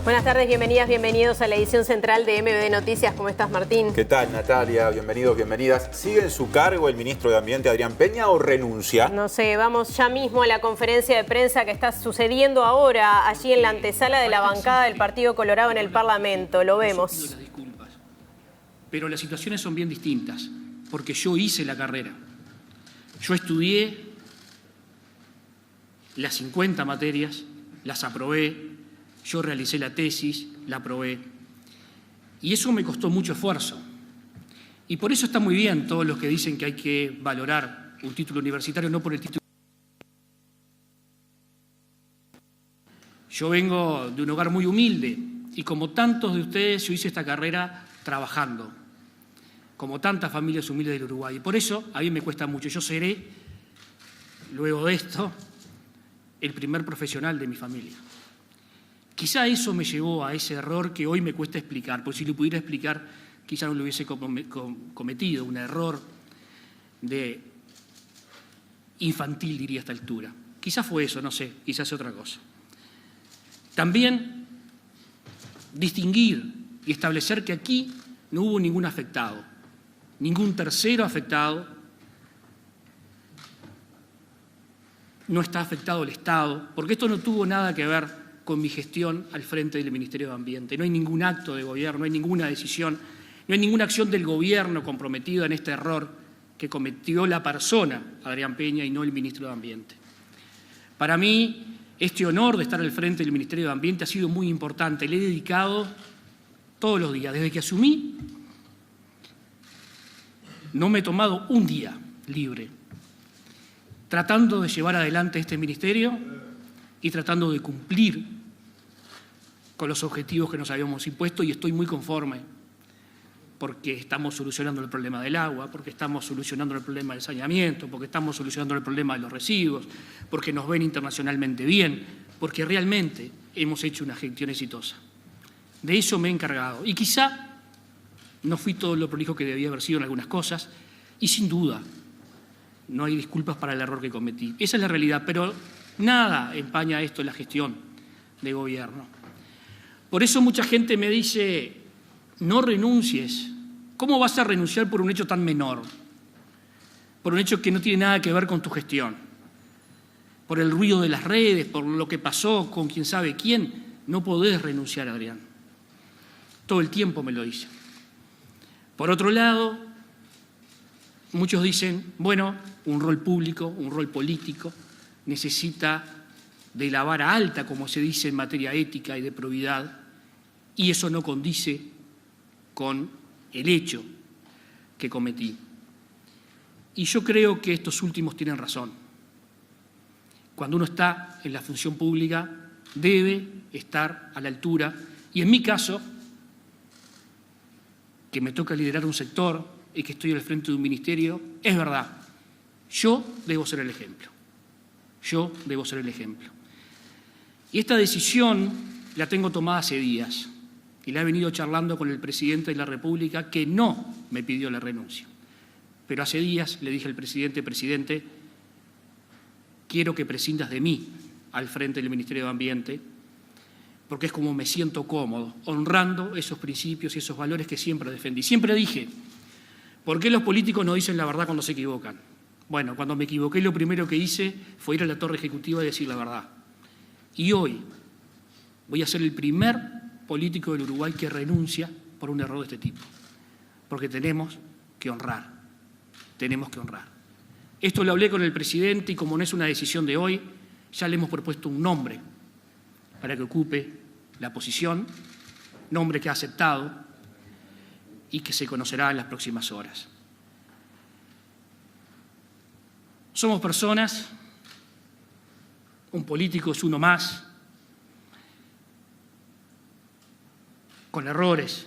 Buenas tardes, bienvenidas, bienvenidos a la edición central de MBD Noticias. ¿Cómo estás, Martín? ¿Qué tal, Natalia? Bienvenidos, bienvenidas. ¿Sigue en su cargo el ministro de Ambiente, Adrián Peña, o renuncia? No sé, vamos ya mismo a la conferencia de prensa que está sucediendo ahora, allí en la antesala de la bancada del Partido Colorado en el Parlamento. Lo vemos. Pido las disculpas, pero las situaciones son bien distintas, porque yo hice la carrera. Yo estudié las 50 materias, las aprobé. Yo realicé la tesis, la aprobé, y eso me costó mucho esfuerzo. Y por eso está muy bien todos los que dicen que hay que valorar un título universitario, no por el título. Yo vengo de un hogar muy humilde, y como tantos de ustedes, yo hice esta carrera trabajando, como tantas familias humildes del Uruguay. Y por eso a mí me cuesta mucho. Yo seré, luego de esto, el primer profesional de mi familia. Quizá eso me llevó a ese error que hoy me cuesta explicar, porque si lo pudiera explicar, quizá no lo hubiese cometido, un error de infantil, diría a esta altura. Quizá fue eso, no sé, quizás es otra cosa. También distinguir y establecer que aquí no hubo ningún afectado, ningún tercero afectado, no está afectado el Estado, porque esto no tuvo nada que ver con mi gestión al frente del Ministerio de Ambiente. No hay ningún acto de gobierno, no hay ninguna decisión, no hay ninguna acción del gobierno comprometida en este error que cometió la persona, Adrián Peña, y no el ministro de Ambiente. Para mí, este honor de estar al frente del Ministerio de Ambiente ha sido muy importante. Le he dedicado todos los días, desde que asumí, no me he tomado un día libre, tratando de llevar adelante este ministerio y tratando de cumplir con los objetivos que nos habíamos impuesto, y estoy muy conforme porque estamos solucionando el problema del agua, porque estamos solucionando el problema del saneamiento, porque estamos solucionando el problema de los residuos, porque nos ven internacionalmente bien, porque realmente hemos hecho una gestión exitosa. De eso me he encargado. Y quizá no fui todo lo prolijo que debía haber sido en algunas cosas, y sin duda no hay disculpas para el error que cometí. Esa es la realidad, pero nada empaña esto en la gestión de gobierno. Por eso mucha gente me dice, no renuncies. ¿Cómo vas a renunciar por un hecho tan menor? Por un hecho que no tiene nada que ver con tu gestión. Por el ruido de las redes, por lo que pasó con quién sabe quién. No podés renunciar, Adrián. Todo el tiempo me lo dicen. Por otro lado, muchos dicen, bueno, un rol público, un rol político, necesita de la vara alta, como se dice en materia ética y de probidad, y eso no condice con el hecho que cometí. Y yo creo que estos últimos tienen razón. Cuando uno está en la función pública, debe estar a la altura, y en mi caso, que me toca liderar un sector y que estoy al frente de un ministerio, es verdad, yo debo ser el ejemplo. Yo debo ser el ejemplo. Y esta decisión la tengo tomada hace días y la he venido charlando con el presidente de la República, que no me pidió la renuncia. Pero hace días le dije al presidente, presidente, quiero que prescindas de mí al frente del Ministerio de Ambiente, porque es como me siento cómodo, honrando esos principios y esos valores que siempre defendí. Siempre dije, ¿por qué los políticos no dicen la verdad cuando se equivocan? Bueno, cuando me equivoqué, lo primero que hice fue ir a la torre ejecutiva y decir la verdad. Y hoy voy a ser el primer político del Uruguay que renuncia por un error de este tipo. Porque tenemos que honrar. Tenemos que honrar. Esto lo hablé con el presidente y como no es una decisión de hoy, ya le hemos propuesto un nombre para que ocupe la posición, nombre que ha aceptado y que se conocerá en las próximas horas. Somos personas, un político es uno más, con errores,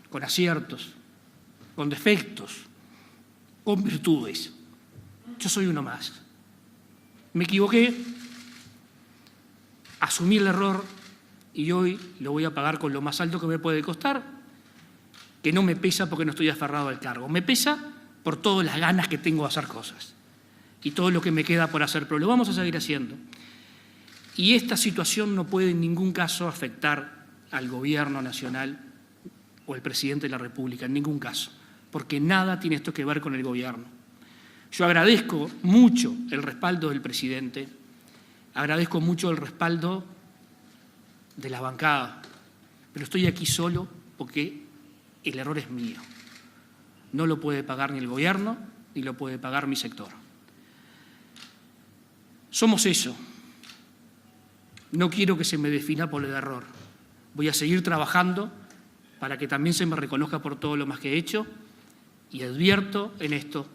con aciertos, con defectos, con virtudes. Yo soy uno más. Me equivoqué, asumí el error y hoy lo voy a pagar con lo más alto que me puede costar, que no me pesa porque no estoy aferrado al cargo. Me pesa por todas las ganas que tengo de hacer cosas y todo lo que me queda por hacer, pero lo vamos a seguir haciendo. Y esta situación no puede en ningún caso afectar al gobierno nacional o el presidente de la República, en ningún caso, porque nada tiene esto que ver con el gobierno. Yo agradezco mucho el respaldo del presidente, agradezco mucho el respaldo de la bancada, pero estoy aquí solo porque el error es mío. No lo puede pagar ni el gobierno, ni lo puede pagar mi sector. Somos eso. No quiero que se me defina por el error. Voy a seguir trabajando para que también se me reconozca por todo lo más que he hecho y advierto en esto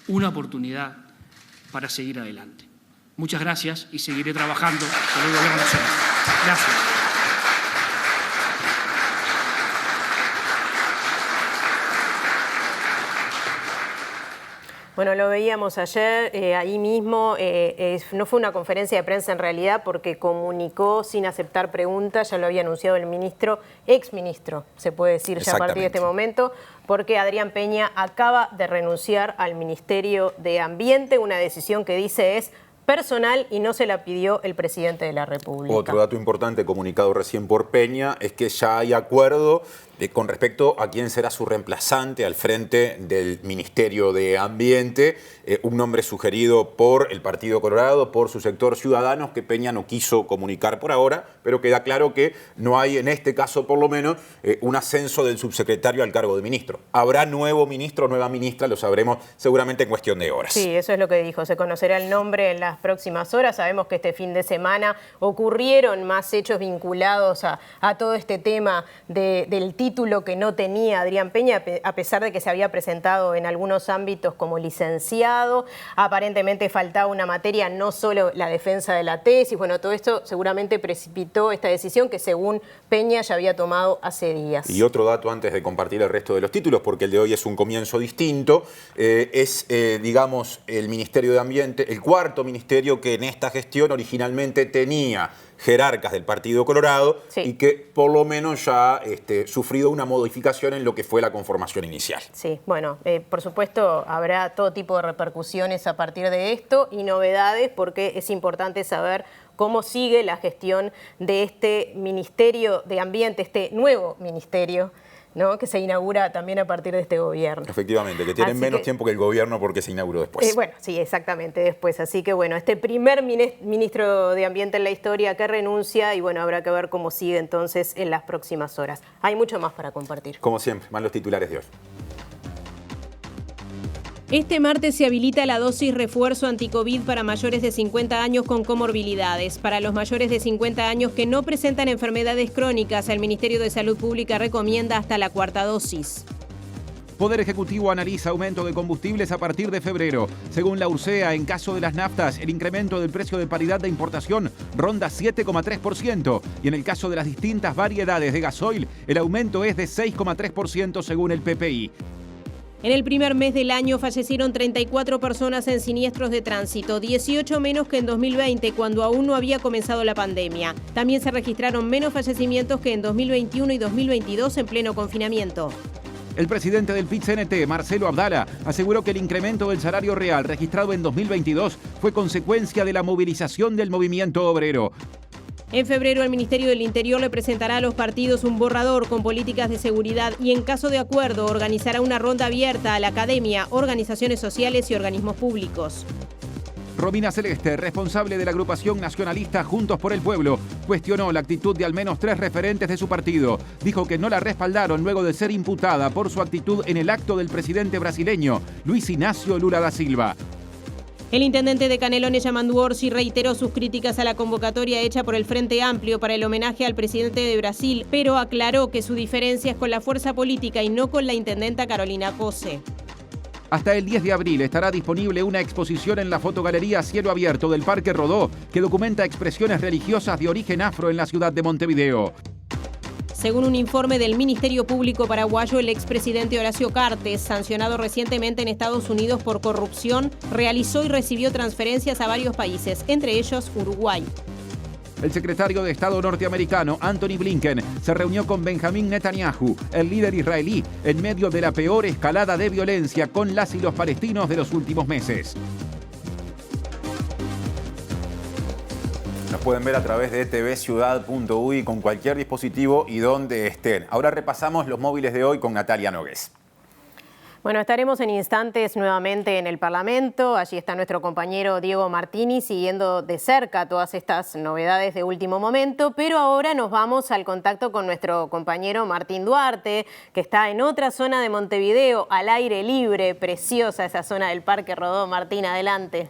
una oportunidad para seguir adelante. Muchas gracias y seguiré trabajando por el Gobierno Nacional. Gracias. Bueno, lo veíamos ayer, ahí mismo, no fue una conferencia de prensa en realidad porque comunicó sin aceptar preguntas, ya lo había anunciado el ministro, exministro, se puede decir ya a partir de este momento, porque Adrián Peña acaba de renunciar al Ministerio de Ambiente, una decisión que dice es personal y no se la pidió el presidente de la República. Otro dato importante comunicado recién por Peña es que ya hay acuerdo con respecto a quién será su reemplazante al frente del Ministerio de Ambiente, un nombre sugerido por el Partido Colorado, por su sector Ciudadanos, que Peña no quiso comunicar por ahora, pero queda claro que no hay, en este caso por lo menos, un ascenso del subsecretario al cargo de ministro. Habrá nuevo ministro o nueva ministra, lo sabremos seguramente en cuestión de horas. Sí, eso es lo que dijo, se conocerá el nombre en las próximas horas. Sabemos que este fin de semana ocurrieron más hechos vinculados a todo este tema del título que no tenía Adrián Peña, a pesar de que se había presentado en algunos ámbitos como licenciado. Aparentemente faltaba una materia, no solo la defensa de la tesis. Bueno, todo esto seguramente precipitó esta decisión que según Peña ya había tomado hace días. Y otro dato antes de compartir el resto de los títulos, porque el de hoy es un comienzo distinto, es, digamos, el Ministerio de Ambiente, el cuarto ministerio que en esta gestión originalmente tenía jerarcas del Partido Colorado, sí, y que por lo menos ya ha sufrido una modificación en lo que fue la conformación inicial. Sí, bueno, por supuesto habrá todo tipo de repercusiones a partir de esto y novedades, porque es importante saber cómo sigue la gestión de este Ministerio de Ambiente, este nuevo ministerio, ¿no?, que se inaugura también a partir de este gobierno. Efectivamente, que tienen menos tiempo que el gobierno porque se inauguró después. Bueno, sí, exactamente, después. Así que bueno, este primer ministro de Ambiente en la historia que renuncia y bueno, habrá que ver cómo sigue entonces en las próximas horas. Hay mucho más para compartir. Como siempre, van los titulares de hoy. Este martes se habilita la dosis refuerzo anticovid para mayores de 50 años con comorbilidades. Para los mayores de 50 años que no presentan enfermedades crónicas, el Ministerio de Salud Pública recomienda hasta la cuarta dosis. Poder Ejecutivo analiza aumento de combustibles a partir de febrero. Según la URSEA, en caso de las naftas, el incremento del precio de paridad de importación ronda 7,3%. Y en el caso de las distintas variedades de gasoil, el aumento es de 6,3% según el PPI. En el primer mes del año fallecieron 34 personas en siniestros de tránsito, 18 menos que en 2020, cuando aún no había comenzado la pandemia. También se registraron menos fallecimientos que en 2021 y 2022 en pleno confinamiento. El presidente del PIT-CNT, Marcelo Abdala, aseguró que el incremento del salario real registrado en 2022 fue consecuencia de la movilización del movimiento obrero. En febrero, el Ministerio del Interior le presentará a los partidos un borrador con políticas de seguridad y, en caso de acuerdo, organizará una ronda abierta a la academia, organizaciones sociales y organismos públicos. Romina Celeste, responsable de la agrupación nacionalista Juntos por el Pueblo, cuestionó la actitud de al menos 3 referentes de su partido. Dijo que no la respaldaron luego de ser imputada por su actitud en el acto del presidente brasileño, Luis Inácio Lula da Silva. El intendente de Canelones, Yamandu Orsi, reiteró sus críticas a la convocatoria hecha por el Frente Amplio para el homenaje al presidente de Brasil, pero aclaró que su diferencia es con la fuerza política y no con la intendenta Carolina Cose. Hasta el 10 de abril estará disponible una exposición en la fotogalería Cielo Abierto del Parque Rodó que documenta expresiones religiosas de origen afro en la ciudad de Montevideo. Según un informe del Ministerio Público paraguayo, el expresidente Horacio Cartes, sancionado recientemente en Estados Unidos por corrupción, realizó y recibió transferencias a varios países, entre ellos Uruguay. El secretario de Estado norteamericano, Anthony Blinken, se reunió con Benjamín Netanyahu, el líder israelí, en medio de la peor escalada de violencia con las y los palestinos de los últimos meses. Nos pueden ver a través de tvciudad.uy con cualquier dispositivo y donde estén. Ahora repasamos los móviles de hoy con Natalia Nogués. Bueno, estaremos en instantes nuevamente en el Parlamento. Allí está nuestro compañero Diego Martini siguiendo de cerca todas estas novedades de último momento, pero ahora nos vamos al contacto con nuestro compañero Martín Duarte, que está en otra zona de Montevideo, al aire libre, preciosa esa zona del Parque Rodó. Martín, adelante.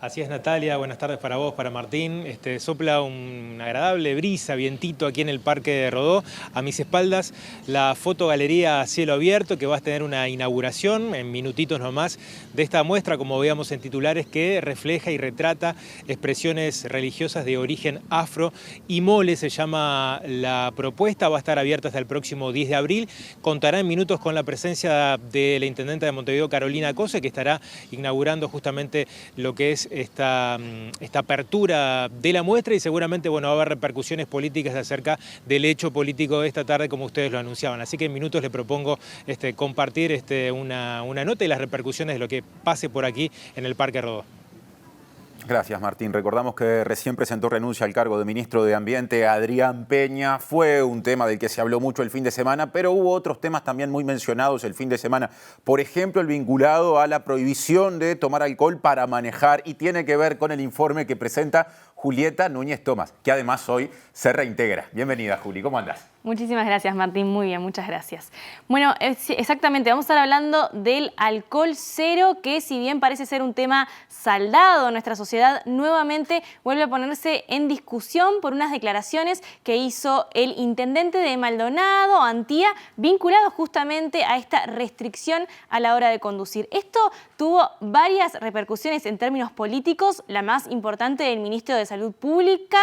Así es, Natalia, buenas tardes para vos, para Martín. Sopla una agradable brisa, vientito aquí en el Parque de Rodó. A mis espaldas la fotogalería a cielo abierto, que va a tener una inauguración en minutitos nomás de esta muestra, como veíamos en titulares, que refleja y retrata expresiones religiosas de origen afro y mole, se llama la propuesta. Va a estar abierta hasta el próximo 10 de abril. Contará en minutos con la presencia de la intendenta de Montevideo, Carolina Cose, que estará inaugurando justamente lo que es esta apertura de la muestra, y seguramente va a haber repercusiones políticas acerca del hecho político de esta tarde, como ustedes lo anunciaban. Así que en minutos le propongo compartir una nota y las repercusiones de lo que pase por aquí en el Parque Rodó. Gracias, Martín. Recordamos que recién presentó renuncia al cargo de ministro de Ambiente Adrián Peña. Fue un tema del que se habló mucho el fin de semana, pero hubo otros temas también muy mencionados el fin de semana. Por ejemplo, el vinculado a la prohibición de tomar alcohol para manejar, y tiene que ver con el informe que presenta Julieta Núñez Tomás, que además hoy se reintegra. Bienvenida, Juli. ¿Cómo andás? Muchísimas gracias, Martín. Muy bien, muchas gracias. Bueno, exactamente, vamos a estar hablando del alcohol cero, que si bien parece ser un tema saldado en nuestra sociedad, nuevamente vuelve a ponerse en discusión por unas declaraciones que hizo el intendente de Maldonado, Antía, vinculado justamente a esta restricción a la hora de conducir. Esto tuvo varias repercusiones en términos políticos, la más importante del ministro de Salud Pública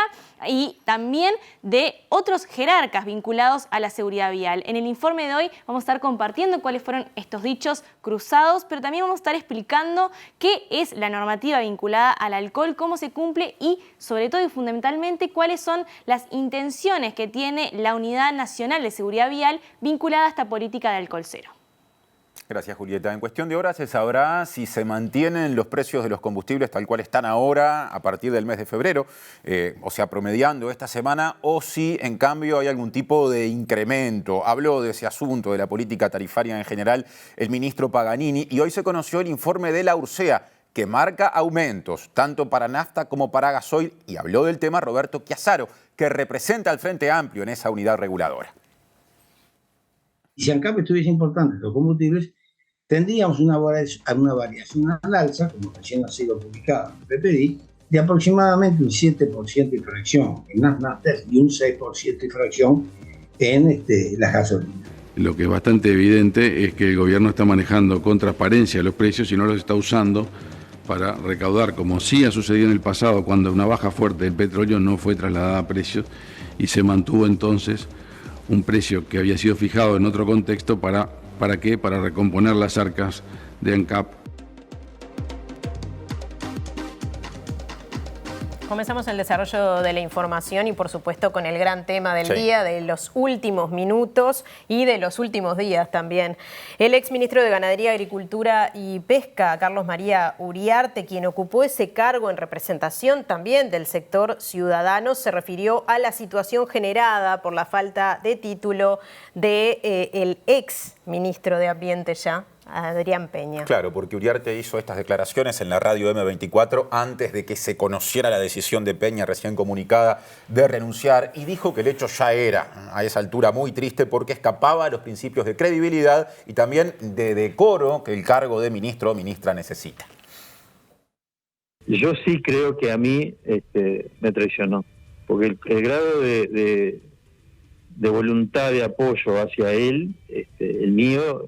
y también de otros jerarcas vinculados a la seguridad vial. En el informe de hoy vamos a estar compartiendo cuáles fueron estos dichos cruzados, pero también vamos a estar explicando qué es la normativa vinculada al alcohol, cómo se cumple y, sobre todo y fundamentalmente, cuáles son las intenciones que tiene la Unidad Nacional de Seguridad Vial vinculada a esta política de alcohol cero. Gracias, Julieta. En cuestión de horas se sabrá si se mantienen los precios de los combustibles tal cual están ahora a partir del mes de febrero, o sea, promediando esta semana, o si en cambio hay algún tipo de incremento. Habló de ese asunto, de la política tarifaria en general, el ministro Paganini, y hoy se conoció el informe de la URSEA, que marca aumentos tanto para nafta como para gasoil, y habló del tema Roberto Chiazaro, que representa al Frente Amplio en esa unidad reguladora. Y si en cambio estuviese importante los combustibles, tendríamos una variación al alza, como recién ha sido publicado en el PPI, de aproximadamente un 7% de fracción en las naftas y un 6% de fracción en las gasolinas. Lo que es bastante evidente es que el gobierno está manejando con transparencia los precios y no los está usando para recaudar, como sí ha sucedido en el pasado, cuando una baja fuerte del petróleo no fue trasladada a precios y se mantuvo entonces un precio que había sido fijado en otro contexto. ¿Para qué? Para recomponer las arcas de ANCAP. Comenzamos el desarrollo de la información y por supuesto con el gran tema del día, de los últimos minutos y de los últimos días también. El exministro de Ganadería, Agricultura y Pesca, Carlos María Uriarte, quien ocupó ese cargo en representación también del sector ciudadano, se refirió a la situación generada por la falta de título del ex ministro de Ambiente ya, Adrián Peña. Claro, porque Uriarte hizo estas declaraciones en la radio M24 antes de que se conociera la decisión de Peña recién comunicada de renunciar, y dijo que el hecho ya era a esa altura muy triste porque escapaba a los principios de credibilidad y también de decoro que el cargo de ministro o ministra necesita. Yo sí creo que a mí me traicionó, porque el grado de voluntad de apoyo hacia él, el mío,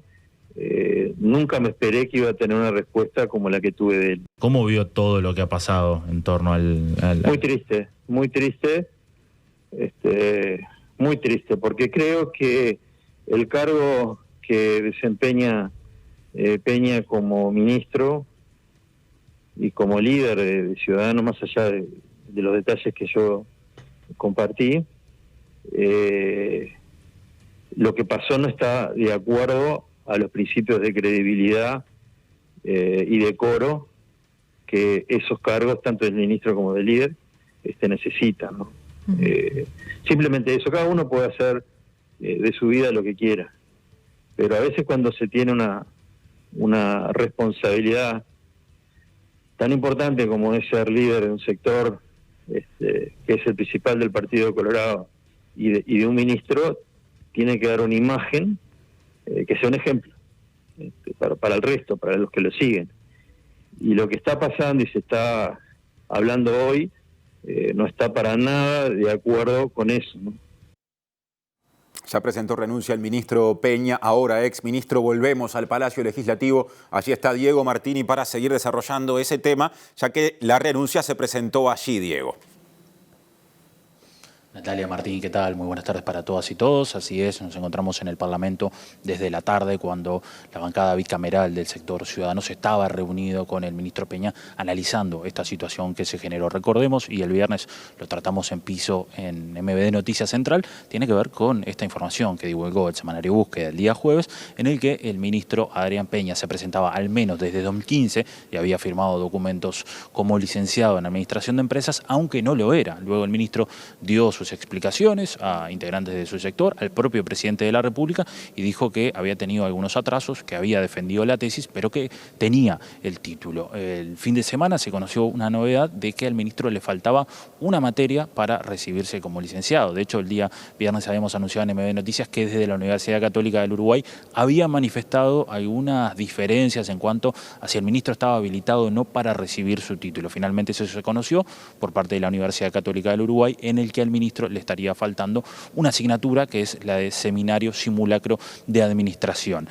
nunca me esperé que iba a tener una respuesta como la que tuve de él. ¿Cómo vio todo lo que ha pasado en torno al... Muy triste, muy triste, porque creo que el cargo que desempeña Peña como ministro y como líder de Ciudadanos, más allá de los detalles que yo compartí, lo que pasó no está de acuerdo a los principios de credibilidad y decoro que esos cargos, tanto del ministro como del líder, necesitan, ¿no? Simplemente eso, cada uno puede hacer de su vida lo que quiera, pero a veces cuando se tiene una responsabilidad tan importante como es ser líder de un sector que es el principal del Partido Colorado y de un ministro, tiene que dar una imagen que sea un ejemplo para el resto, para los que lo siguen. Y lo que está pasando y se está hablando hoy no está para nada de acuerdo con eso, ¿no? Ya presentó renuncia el ministro Peña, ahora ex ministro. Volvemos al Palacio Legislativo. Allí está Diego Martini para seguir desarrollando ese tema, ya que la renuncia se presentó allí, Diego. Natalia, Martín, ¿qué tal? Muy buenas tardes para todas y todos. Así es, nos encontramos en el Parlamento desde la tarde cuando la bancada bicameral del sector Ciudadanos estaba reunido con el ministro Peña analizando esta situación que se generó. Recordemos, y el viernes lo tratamos en piso en MBD Noticias Central, tiene que ver con esta información que divulgó el semanario Búsqueda el día jueves, en el que el ministro Adrián Peña se presentaba al menos desde 2015 y había firmado documentos como licenciado en Administración de Empresas, aunque no lo era. Luego el ministro dio sus explicaciones a integrantes de su sector, al propio presidente de la República, y dijo que había tenido algunos atrasos, que había defendido la tesis, pero que tenía el título. El fin de semana se conoció una novedad de que al ministro le faltaba una materia para recibirse como licenciado. De hecho, el día viernes habíamos anunciado en MB Noticias que desde la Universidad Católica del Uruguay había manifestado algunas diferencias en cuanto a si el ministro estaba habilitado o no para recibir su título. Finalmente eso se conoció por parte de la Universidad Católica del Uruguay, en el que al ministro le estaría faltando una asignatura que es la de Seminario Simulacro de Administración.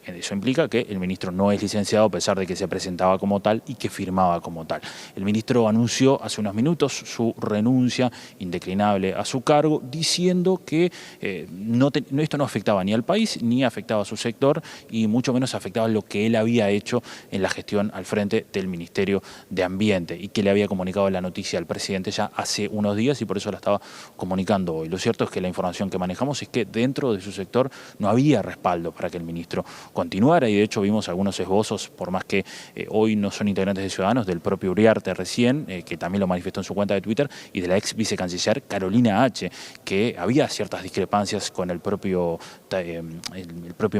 Eso implica que el ministro no es licenciado a pesar de que se presentaba como tal y que firmaba como tal. El ministro anunció hace unos minutos su renuncia indeclinable a su cargo, diciendo que esto no afectaba ni al país ni afectaba a su sector y mucho menos afectaba lo que él había hecho en la gestión al frente del Ministerio de Ambiente y que le había comunicado la noticia al presidente ya hace unos días y por eso la estaba comunicando hoy. Lo cierto es que la información que manejamos es que dentro de su sector no había respaldo para que el ministro continuara y de hecho vimos algunos esbozos, por más que hoy no son integrantes de Ciudadanos, del propio Uriarte recién, que también lo manifestó en su cuenta de Twitter, y de la ex vicecanciller Carolina H., que había ciertas discrepancias con el propio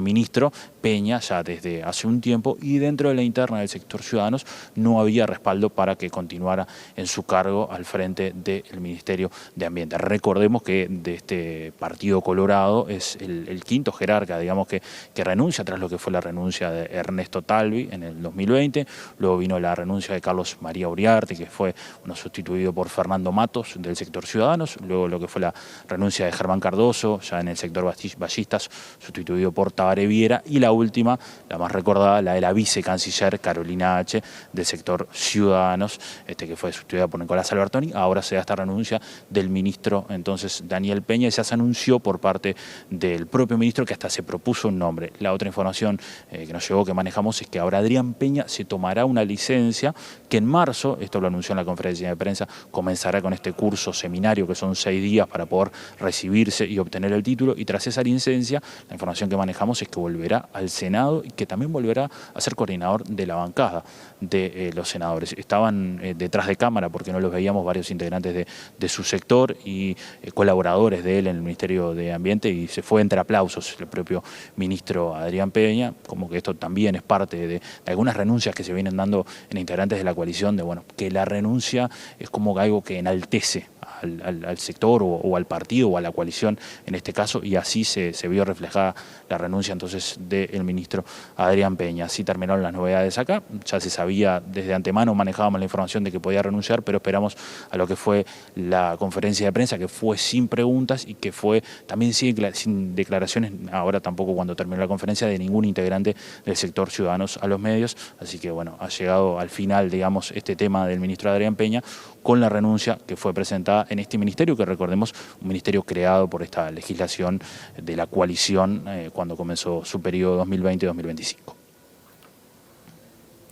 ministro Peña ya desde hace un tiempo y dentro de la interna del sector Ciudadanos no había respaldo para que continuara en su cargo al frente del Ministerio de Ambiente. Recordemos que de este Partido Colorado es el quinto jerarca, digamos, que renuncia tras lo que fue la renuncia de Ernesto Talvi en el 2020, luego vino la renuncia de Carlos María Uriarte, que fue sustituido por Fernando Matos del sector Ciudadanos, luego lo que fue la renuncia de Germán Cardoso, ya en el sector Ballistas, sustituido por Tabaré Viera, y la última, la más recordada, la de la vicecanciller Carolina H. del sector Ciudadanos, que fue sustituida por Nicolás Albertoni. Ahora se da esta renuncia del ministro entonces Daniel Peña y ya se anunció por parte del propio ministro que hasta se propuso un nombre. La otra información que nos llegó, que manejamos, es que ahora Adrián Peña se tomará una licencia que en marzo, esto lo anunció en la conferencia de prensa, comenzará con este curso seminario que son 6 días para poder recibirse y obtener el título, y tras esa licencia la información que manejamos es que volverá al Senado y que también volverá a ser coordinador de la bancada de los senadores. Estaban detrás de cámara porque no los veíamos varios integrantes de su sector y colaboradores de él en el Ministerio de Ambiente, y se fue entre aplausos el propio ministro Adrián Peña, como que esto también es parte de algunas renuncias que se vienen dando en integrantes de la coalición, de que la renuncia es como algo que enaltece al sector o al partido o a la coalición en este caso, y así se vio reflejada la renuncia entonces del ministro Adrián Peña. Así terminaron las novedades acá, ya se sabía desde antemano, manejábamos la información de que podía renunciar, pero esperamos a lo que fue la conferencia de prensa, que fue sin preguntas y que fue también sin declaraciones, ahora tampoco cuando terminó la conferencia, de ningún integrante del sector Ciudadanos a los medios. Así que ha llegado al final, digamos, este tema del ministro Adrián Peña con la renuncia que fue presentada en este ministerio, que recordemos, un ministerio creado por esta legislación de la coalición cuando comenzó su periodo 2020-2025.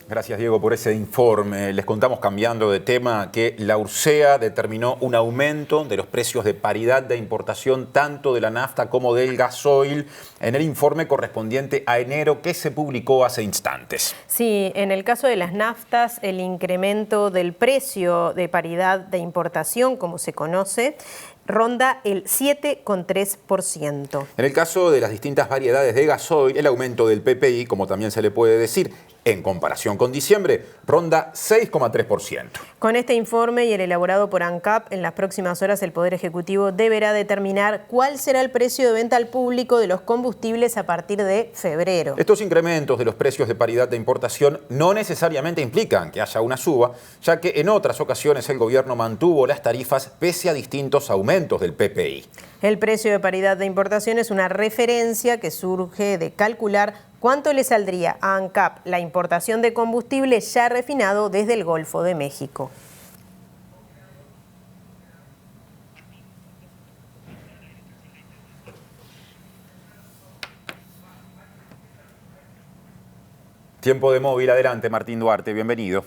Gracias, Diego, por ese informe. Les contamos, cambiando de tema, que la URSEA determinó un aumento de los precios de paridad de importación tanto de la nafta como del gasoil en el informe correspondiente a enero que se publicó hace instantes. Sí, en el caso de las naftas, el incremento del precio de paridad de importación, como se conoce, ronda el 7,3%. En el caso de las distintas variedades de gasoil, el aumento del PPI, como también se le puede decir, en comparación con diciembre, ronda 6,3%. Con este informe y el elaborado por ANCAP, en las próximas horas el Poder Ejecutivo deberá determinar cuál será el precio de venta al público de los combustibles a partir de febrero. Estos incrementos de los precios de paridad de importación no necesariamente implican que haya una suba, ya que en otras ocasiones el gobierno mantuvo las tarifas pese a distintos aumentos del PPI. El precio de paridad de importación es una referencia que surge de calcular cuánto le saldría a ANCAP la importación de combustible ya refinado desde el Golfo de México. Tiempo de móvil, adelante Martín Duarte, bienvenido.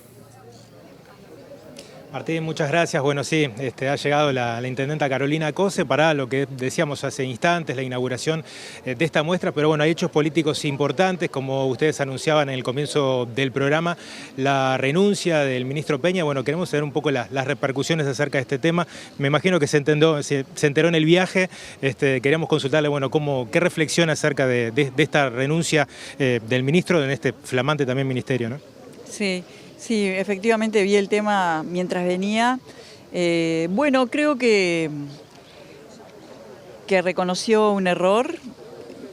Martín, muchas gracias. Bueno, sí, ha llegado la intendenta Carolina Cose para lo que decíamos hace instantes, la inauguración de esta muestra, pero bueno, hay hechos políticos importantes, como ustedes anunciaban en el comienzo del programa, la renuncia del ministro Peña. Bueno, queremos saber un poco las repercusiones acerca de este tema. Me imagino que se enteró en el viaje. Queríamos consultarle, bueno, qué reflexión acerca de esta renuncia del ministro en este flamante también ministerio, ¿no? Sí, efectivamente vi el tema mientras venía. Bueno, creo que reconoció un error,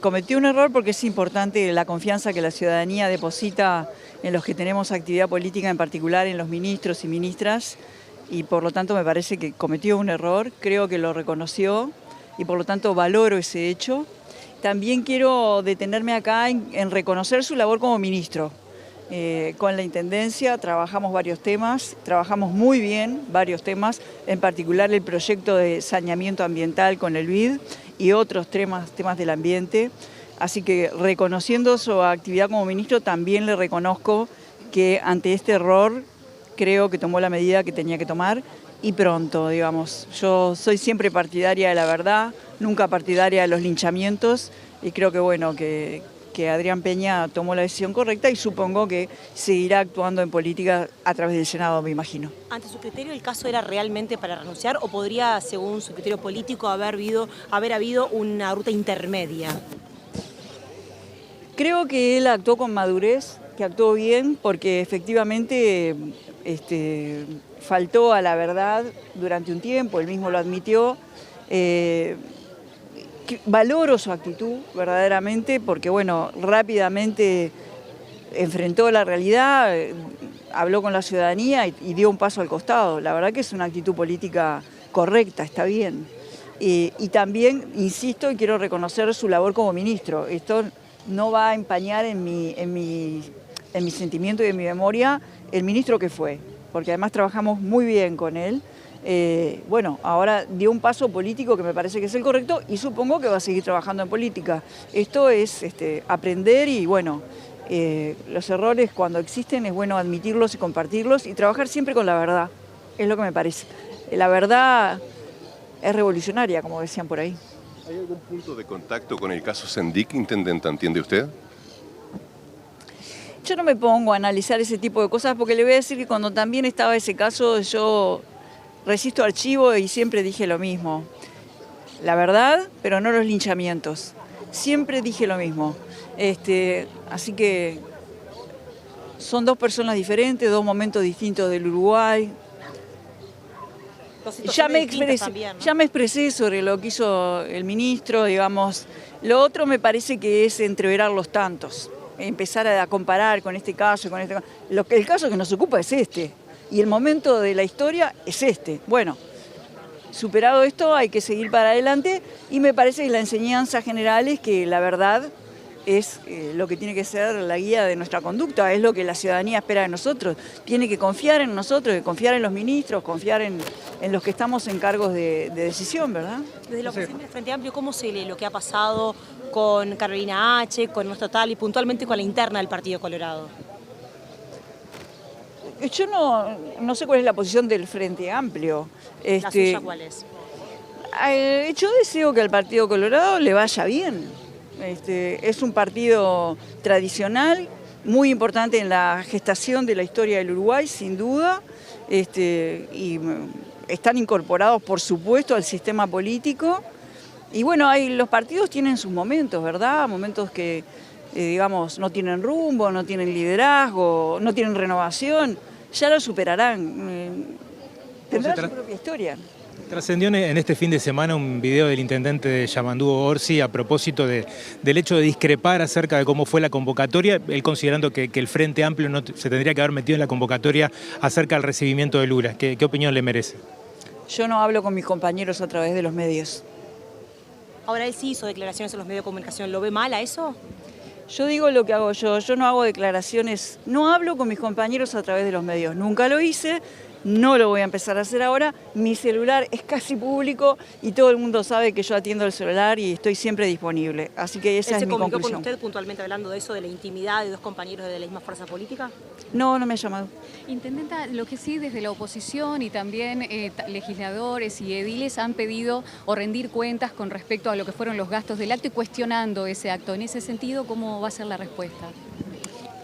cometió un error porque es importante la confianza que la ciudadanía deposita en los que tenemos actividad política, en particular en los ministros y ministras, y por lo tanto me parece que cometió un error, creo que lo reconoció y por lo tanto valoro ese hecho. También quiero detenerme acá en reconocer su labor como ministro. Con la Intendencia trabajamos varios temas, trabajamos muy bien varios temas, en particular el proyecto de saneamiento ambiental con el BID y otros temas del ambiente. Así que reconociendo su actividad como ministro, también le reconozco que ante este error creo que tomó la medida que tenía que tomar y pronto, digamos. Yo soy siempre partidaria de la verdad, nunca partidaria de los linchamientos y creo que bueno, que Adrián Peña tomó la decisión correcta y supongo que seguirá actuando en política a través del Senado, me imagino. ¿Ante su criterio el caso era realmente para renunciar o podría, según su criterio político, haber habido una ruta intermedia? Creo que él actuó con madurez, que actuó bien, porque efectivamente faltó a la verdad durante un tiempo, él mismo lo admitió. Valoro su actitud verdaderamente porque bueno, rápidamente enfrentó la realidad, habló con la ciudadanía y dio un paso al costado. La verdad que es una actitud política correcta, está bien. Y también, insisto, y quiero reconocer su labor como ministro. Esto no va a empañar en mi sentimiento y en mi memoria el ministro que fue, porque además trabajamos muy bien con él. Bueno, ahora dio un paso político que me parece que es el correcto y supongo que va a seguir trabajando en política. Esto es aprender y bueno, los errores cuando existen es bueno admitirlos y compartirlos y trabajar siempre con la verdad, es lo que me parece. La verdad es revolucionaria, como decían por ahí. ¿Hay algún punto de contacto con el caso Sendik, intendenta, entiende usted? Yo no me pongo a analizar ese tipo de cosas porque le voy a decir que cuando también estaba ese caso yo resisto archivo y siempre dije lo mismo. La verdad, pero no los linchamientos. Siempre dije lo mismo. Así que son dos personas diferentes, dos momentos distintos del Uruguay. Ya me expresé sobre lo que hizo el ministro, digamos. Lo otro me parece que es entreverar los tantos. Empezar a comparar con este caso y con este caso. El caso que nos ocupa es este. Y el momento de la historia es este. Bueno, superado esto hay que seguir para adelante y me parece que la enseñanza general es que la verdad es lo que tiene que ser la guía de nuestra conducta, es lo que la ciudadanía espera de nosotros. Tiene que confiar en nosotros, confiar en los ministros, confiar en los que estamos en cargos de decisión, ¿verdad? Desde la oficina del Frente Amplio, ¿cómo se lee lo que ha pasado con Carolina H., con Nuestro Tal y puntualmente con la interna del Partido Colorado? Yo no sé cuál es la posición del Frente Amplio. ¿La suya cuál es? Yo deseo que al Partido Colorado le vaya bien. Es un partido tradicional, muy importante en la gestación de la historia del Uruguay, sin duda, y están incorporados, por supuesto, al sistema político. Y bueno, los partidos tienen sus momentos, ¿verdad? Momentos que, digamos, no tienen rumbo, no tienen liderazgo, no tienen renovación. Ya lo superarán. Tendrán su propia historia. Trascendió en este fin de semana un video del intendente de Yamandú, Orsi, a propósito del hecho de discrepar acerca de cómo fue la convocatoria, él considerando que el Frente Amplio no se tendría que haber metido en la convocatoria acerca del recibimiento de Lula. ¿Qué opinión le merece? Yo no hablo con mis compañeros a través de los medios. Ahora él sí hizo declaraciones en los medios de comunicación. ¿Lo ve mal a eso? Yo digo lo que hago yo no hago declaraciones, no hablo con mis compañeros a través de los medios. Nunca lo hice. No lo voy a empezar a hacer ahora. Mi celular es casi público y todo el mundo sabe que yo atiendo el celular y estoy siempre disponible. Así que esa es mi conclusión. ¿Él se comunicó con usted puntualmente hablando de eso, de la intimidad de dos compañeros de la misma fuerza política? No, no me ha llamado. Intendenta, lo que sí desde la oposición y también legisladores y ediles han pedido o rendir cuentas con respecto a lo que fueron los gastos del acto y cuestionando ese acto. En ese sentido, ¿cómo va a ser la respuesta?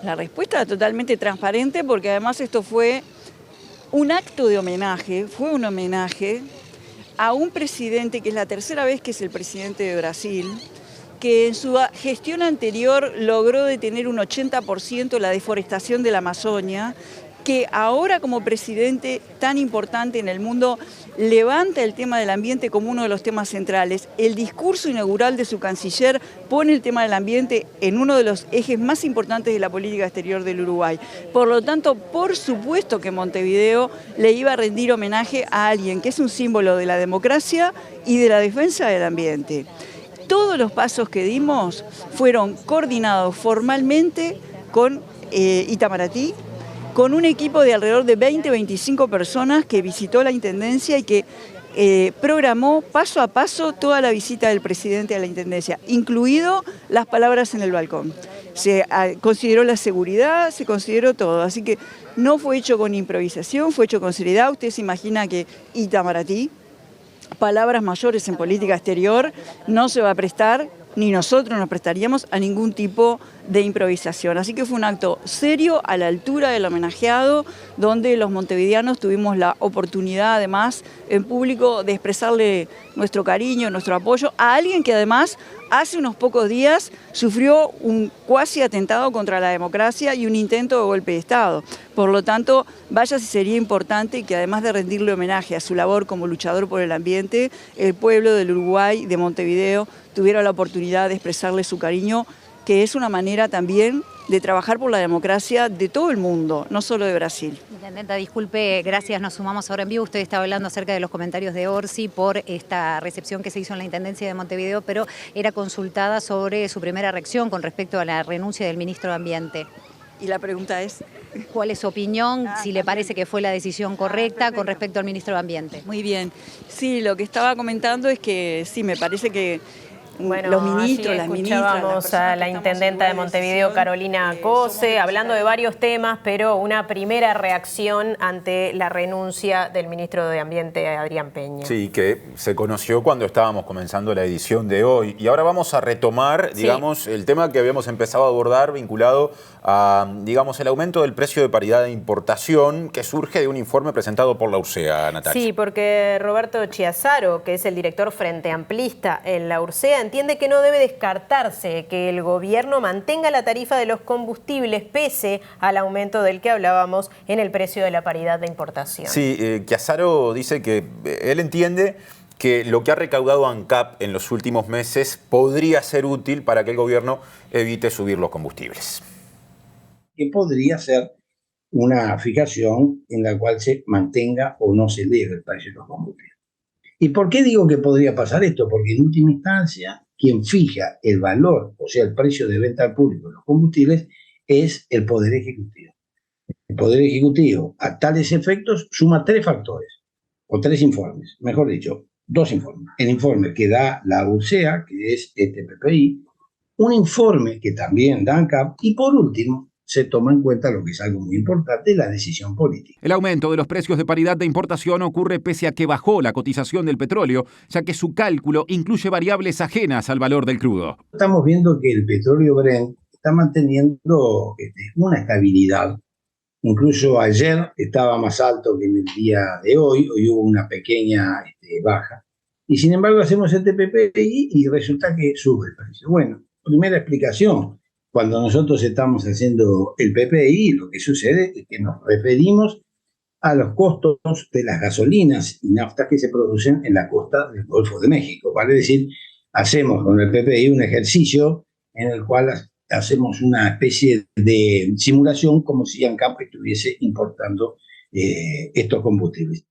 La respuesta es totalmente transparente porque además esto fue un acto de homenaje, fue un homenaje a un presidente que es la tercera vez que es el presidente de Brasil, que en su gestión anterior logró detener un 80% la deforestación de la Amazonia, que ahora como presidente tan importante en el mundo levanta el tema del ambiente como uno de los temas centrales. El discurso inaugural de su canciller pone el tema del ambiente en uno de los ejes más importantes de la política exterior del Uruguay. Por lo tanto, por supuesto que Montevideo le iba a rendir homenaje a alguien que es un símbolo de la democracia y de la defensa del ambiente. Todos los pasos que dimos fueron coordinados formalmente con Itamaraty, con un equipo de alrededor de 20-25 personas que visitó la Intendencia y que programó paso a paso toda la visita del presidente a la Intendencia, incluido las palabras en el balcón. Se consideró la seguridad, se consideró todo, así que no fue hecho con improvisación, fue hecho con seriedad. Usted se imagina que Itamaraty, palabras mayores en política exterior, no se va a prestar, ni nosotros nos prestaríamos a ningún tipo de improvisación. Así que fue un acto serio, a la altura del homenajeado, donde los montevideanos tuvimos la oportunidad, además, en público, de expresarle nuestro cariño, nuestro apoyo a alguien que además hace unos pocos días sufrió un cuasi atentado contra la democracia y un intento de golpe de Estado. Por lo tanto, vaya si sería importante que además de rendirle homenaje a su labor como luchador por el ambiente, el pueblo del Uruguay, de Montevideo, tuviera la oportunidad de expresarle su cariño, que es una manera también de trabajar por la democracia de todo el mundo, no solo de Brasil. Intendenta, disculpe, gracias, nos sumamos ahora en vivo. Usted estaba hablando acerca de los comentarios de Orsi por esta recepción que se hizo en la Intendencia de Montevideo, pero era consultada sobre su primera reacción con respecto a la renuncia del ministro de Ambiente. Y la pregunta es, ¿cuál es su opinión? Si le parece que fue la decisión correcta con respecto al ministro de Ambiente. Muy bien. Sí, lo que estaba comentando es que sí, me parece que bueno, los ministros, las ministras... Escuchábamos a la intendenta de Montevideo, Carolina Cose, hablando de varios temas, pero una primera reacción ante la renuncia del ministro de Ambiente, Adrián Peña. Sí, que se conoció cuando estábamos comenzando la edición de hoy. Y ahora vamos a retomar, digamos, el tema que habíamos empezado a abordar vinculado a, digamos, el aumento del precio de paridad de importación que surge de un informe presentado por la URSEA, Natalia. Sí, porque Roberto Chiazaro, que es el director frente amplista en la URSEA, entiende que no debe descartarse que el gobierno mantenga la tarifa de los combustibles pese al aumento del que hablábamos en el precio de la paridad de importación. Sí, Chiazaro dice que él entiende que lo que ha recaudado ANCAP en los últimos meses podría ser útil para que el gobierno evite subir los combustibles. Que podría ser una fijación en la cual se mantenga o no se eleve el precio de los combustibles. ¿Y por qué digo que podría pasar esto? Porque en última instancia, quien fija el valor, o sea, el precio de venta al público de los combustibles, es el Poder Ejecutivo. El Poder Ejecutivo, a tales efectos, suma 3 factores, o 3 informes, mejor dicho, 2 informes. El informe que da la URSEA, que es este PPI, un informe que también da ANCAP, y por último, se toma en cuenta lo que es algo muy importante, la decisión política. El aumento de los precios de paridad de importación ocurre pese a que bajó la cotización del petróleo, ya que su cálculo incluye variables ajenas al valor del crudo. Estamos viendo que el petróleo Brent está manteniendo una estabilidad. Incluso ayer estaba más alto que en el día de hoy hubo una pequeña baja. Y sin embargo hacemos este PPI y resulta que sube el precio. Bueno, primera explicación. Cuando nosotros estamos haciendo el PPI, lo que sucede es que nos referimos a los costos de las gasolinas y naftas que se producen en la costa del Golfo de México. Vale decir, hacemos con el PPI un ejercicio en el cual hacemos una especie de simulación como si ANCAP estuviese importando estos combustibles.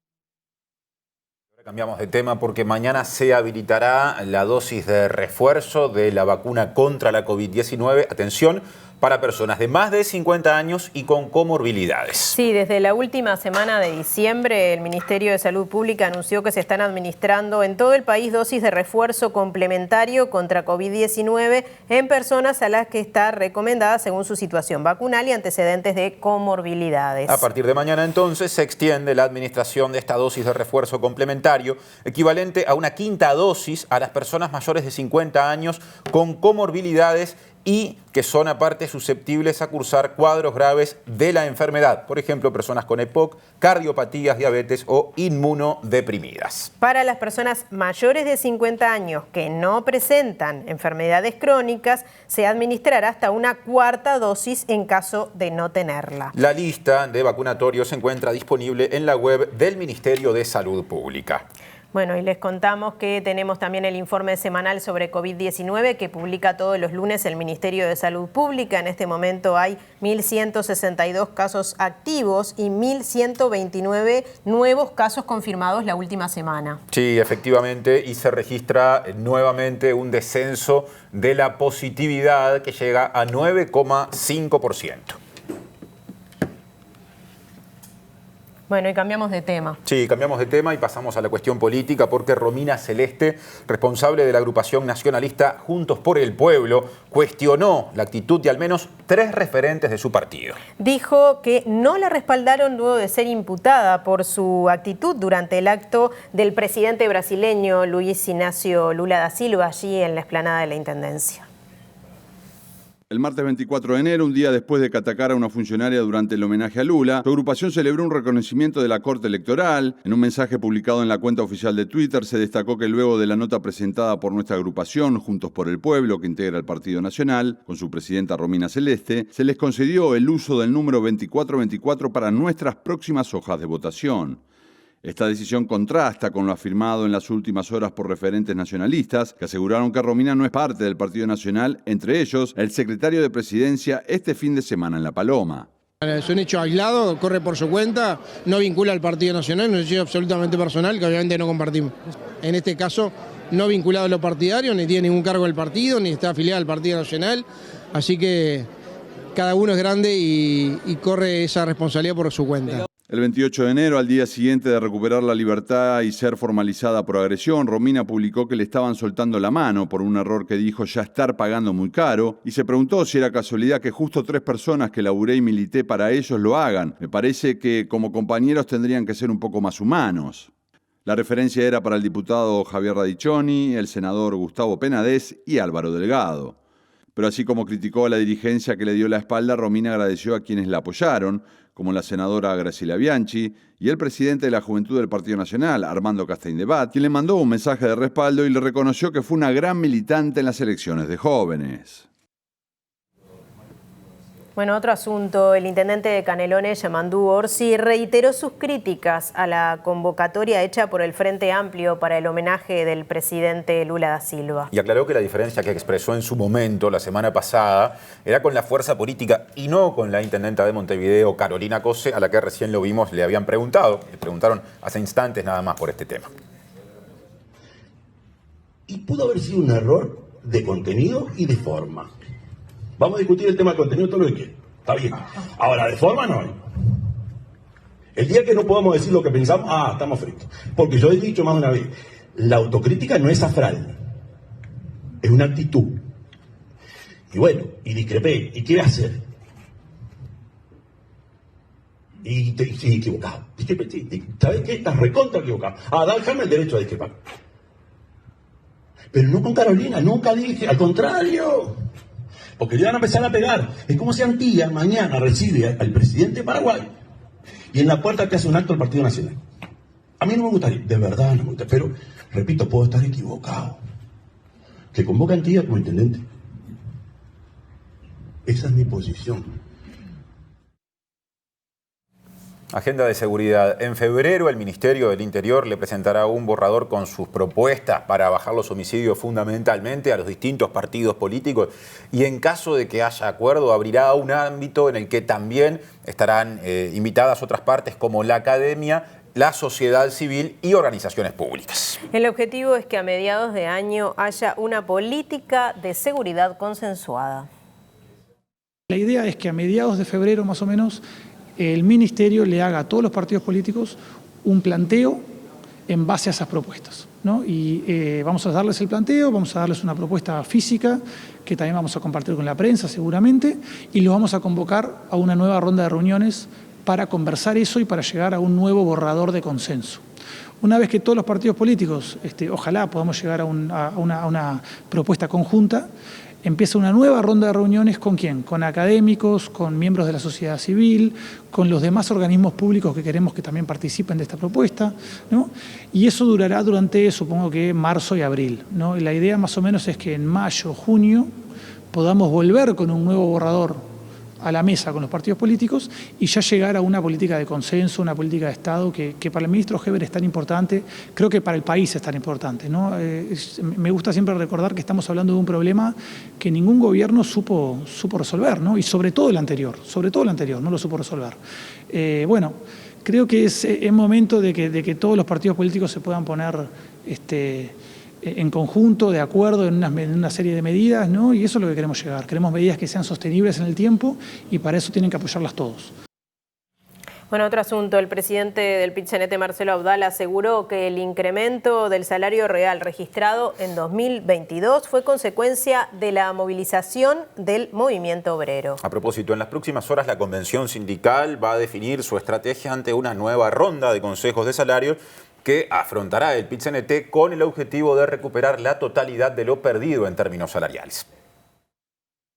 Cambiamos de tema porque mañana se habilitará la dosis de refuerzo de la vacuna contra la COVID-19. Atención, para personas de más de 50 años y con comorbilidades. Sí, desde la última semana de diciembre, el Ministerio de Salud Pública anunció que se están administrando en todo el país dosis de refuerzo complementario contra COVID-19 en personas a las que está recomendada según su situación vacunal y antecedentes de comorbilidades. A partir de mañana, entonces, se extiende la administración de esta dosis de refuerzo complementario, equivalente a una quinta dosis a las personas mayores de 50 años con comorbilidades y que son aparte susceptibles a cursar cuadros graves de la enfermedad. Por ejemplo, personas con EPOC, cardiopatías, diabetes o inmunodeprimidas. Para las personas mayores de 50 años que no presentan enfermedades crónicas, se administrará hasta una cuarta dosis en caso de no tenerla. La lista de vacunatorios se encuentra disponible en la web del Ministerio de Salud Pública. Bueno, y les contamos que tenemos también el informe semanal sobre COVID-19 que publica todos los lunes el Ministerio de Salud Pública. En este momento hay 1.162 casos activos y 1.129 nuevos casos confirmados la última semana. Sí, efectivamente, y se registra nuevamente un descenso de la positividad que llega a 9,5%. Bueno, y cambiamos de tema. Sí, cambiamos de tema y pasamos a la cuestión política porque Romina Celeste, responsable de la agrupación nacionalista Juntos por el Pueblo, cuestionó la actitud de al menos 3 referentes de su partido. Dijo que no la respaldaron luego de ser imputada por su actitud durante el acto del presidente brasileño Luiz Inácio Lula da Silva allí en la explanada de la Intendencia. El martes 24 de enero, un día después de que atacara a una funcionaria durante el homenaje a Lula, su agrupación celebró un reconocimiento de la Corte Electoral. En un mensaje publicado en la cuenta oficial de Twitter se destacó que luego de la nota presentada por nuestra agrupación, Juntos por el Pueblo, que integra el Partido Nacional, con su presidenta Romina Celeste, se les concedió el uso del número 2424 para nuestras próximas hojas de votación. Esta decisión contrasta con lo afirmado en las últimas horas por referentes nacionalistas que aseguraron que Romina no es parte del Partido Nacional, entre ellos el secretario de Presidencia este fin de semana en La Paloma. Es un hecho aislado, corre por su cuenta, no vincula al Partido Nacional, es un hecho absolutamente personal que obviamente no compartimos. En este caso, no vinculado a lo partidario, ni tiene ningún cargo del partido, ni está afiliado al Partido Nacional, así que cada uno es grande y corre esa responsabilidad por su cuenta. El 28 de enero, al día siguiente de recuperar la libertad y ser formalizada por agresión, Romina publicó que le estaban soltando la mano por un error que dijo ya estar pagando muy caro y se preguntó si era casualidad que justo 3 personas que laburé y milité para ellos lo hagan. Me parece que como compañeros tendrían que ser un poco más humanos. La referencia era para el diputado Javier Radiccioni, el senador Gustavo Penades y Álvaro Delgado. Pero así como criticó a la dirigencia que le dio la espalda, Romina agradeció a quienes la apoyaron, como la senadora Graciela Bianchi y el presidente de la Juventud del Partido Nacional, Armando Castañdebat, quien le mandó un mensaje de respaldo y le reconoció que fue una gran militante en las elecciones de jóvenes. Bueno, otro asunto, el intendente de Canelones, Yamandú Orsi, reiteró sus críticas a la convocatoria hecha por el Frente Amplio para el homenaje del presidente Lula da Silva. Y aclaró que la diferencia que expresó en su momento, la semana pasada, era con la fuerza política y no con la intendenta de Montevideo, Carolina Cose, a la que recién lo vimos, le habían preguntado. Le preguntaron hace instantes nada más por este tema. Y pudo haber sido un error de contenido y de forma. Vamos a discutir el tema de contenido todo lo que quieran. Está bien. Ahora, de forma no hay. El día que no podamos decir lo que pensamos, estamos fritos. Porque yo he dicho más de una vez, la autocrítica no es afral. Es una actitud. Y bueno, y discrepé. ¿Y qué voy a hacer? Y sí, equivocado. ¿Sabes qué? Estás recontra equivocado. Déjame el derecho a discrepar. Pero no con Carolina, nunca dije, al contrario. Porque le van a empezar a pegar. Es como si Antilla mañana recibe al presidente de Paraguay y en la puerta te hace un acto el Partido Nacional. A mí no me gustaría, de verdad no me gustaría, pero, repito, puedo estar equivocado. Que convoca a Antilla como intendente. Esa es mi posición. Agenda de seguridad. En febrero el Ministerio del Interior le presentará un borrador con sus propuestas para bajar los homicidios fundamentalmente a los distintos partidos políticos y en caso de que haya acuerdo abrirá un ámbito en el que también estarán invitadas otras partes como la academia, la sociedad civil y organizaciones públicas. El objetivo es que a mediados de año haya una política de seguridad consensuada. La idea es que a mediados de febrero más o menos el Ministerio le haga a todos los partidos políticos un planteo en base a esas propuestas, ¿no? Y vamos a darles el planteo, vamos a darles una propuesta física que también vamos a compartir con la prensa seguramente y los vamos a convocar a una nueva ronda de reuniones para conversar eso y para llegar a un nuevo borrador de consenso. Una vez que todos los partidos políticos, ojalá podamos llegar a una propuesta conjunta, empieza una nueva ronda de reuniones ¿con quién? Con académicos, con miembros de la sociedad civil, con los demás organismos públicos que queremos que también participen de esta propuesta, ¿no? Y eso durará durante, supongo que marzo y abril, ¿no? Y la idea más o menos es que en mayo, junio, podamos volver con un nuevo borrador a la mesa con los partidos políticos y ya llegar a una política de consenso, una política de Estado que para el ministro Heber es tan importante, creo que para el país es tan importante, ¿no? Me gusta siempre recordar que estamos hablando de un problema que ningún gobierno supo resolver, ¿no? Y sobre todo el anterior no lo supo resolver. Bueno, creo que es momento de que todos los partidos políticos se puedan poner en conjunto, de acuerdo, en una serie de medidas, ¿no? Y eso es lo que queremos llegar. Queremos medidas que sean sostenibles en el tiempo y para eso tienen que apoyarlas todos. Bueno, otro asunto. El presidente del PIT-CNT, Marcelo Abdala, aseguró que el incremento del salario real registrado en 2022 fue consecuencia de la movilización del movimiento obrero. A propósito, en las próximas horas la convención sindical va a definir su estrategia ante una nueva ronda de consejos de salarios que afrontará el PIT-CNT con el objetivo de recuperar la totalidad de lo perdido en términos salariales.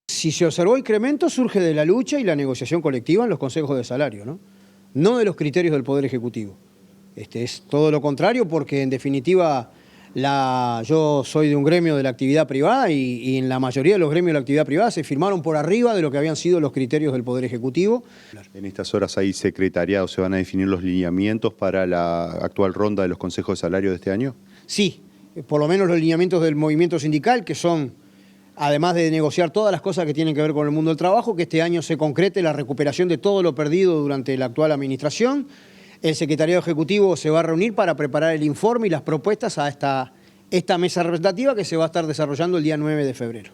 Si se observó incremento, surge de la lucha y la negociación colectiva en los consejos de salario, no de los criterios del Poder Ejecutivo. Es todo lo contrario porque, en definitiva, yo soy de un gremio de la actividad privada y en la mayoría de los gremios de la actividad privada se firmaron por arriba de lo que habían sido los criterios del Poder Ejecutivo. En estas horas hay secretariado, ¿se van a definir los lineamientos para la actual ronda de los consejos de salario de este año? Sí, por lo menos los lineamientos del movimiento sindical, que son, además de negociar todas las cosas que tienen que ver con el mundo del trabajo, que este año se concrete la recuperación de todo lo perdido durante la actual administración. El secretariado ejecutivo se va a reunir para preparar el informe y las propuestas a esta mesa representativa que se va a estar desarrollando el día 9 de febrero.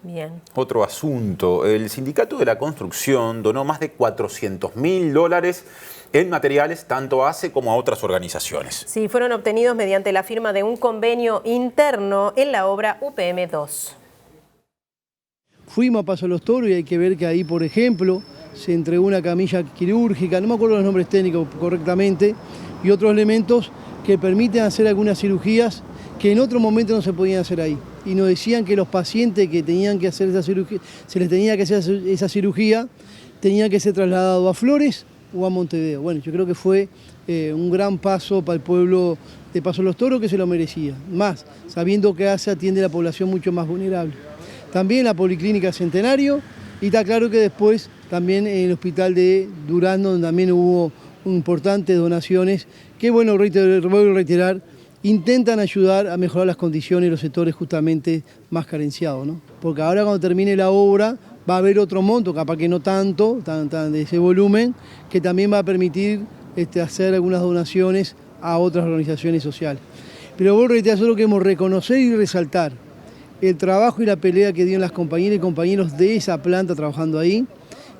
Bien. Otro asunto. El Sindicato de la Construcción donó más de $400.000 en materiales tanto a ACE como a otras organizaciones. Sí, fueron obtenidos mediante la firma de un convenio interno en la obra UPM 2. Fuimos a Paso de los Toros y hay que ver que ahí, por ejemplo, se entregó una camilla quirúrgica, no me acuerdo los nombres técnicos correctamente, y otros elementos que permiten hacer algunas cirugías que en otro momento no se podían hacer ahí. Y nos decían que los pacientes que tenían que hacer esa cirugía, se les tenía que hacer esa cirugía, tenían que ser trasladados a Flores o a Montevideo. Bueno, yo creo que fue un gran paso para el pueblo de Paso de los Toros que se lo merecía. Más, sabiendo que ACE atiende a la población mucho más vulnerable. También la Policlínica Centenario, y está claro que después también en el hospital de Durazno, donde también hubo importantes donaciones, que bueno, vuelvo a reiterar, intentan ayudar a mejorar las condiciones de los sectores justamente más carenciados, ¿no? Porque ahora cuando termine la obra va a haber otro monto, capaz que no tanto, tan de ese volumen, que también va a permitir hacer algunas donaciones a otras organizaciones sociales. Pero vuelvo a reiterar, solo queremos reconocer y resaltar el trabajo y la pelea que dieron las compañeras y compañeros de esa planta trabajando ahí,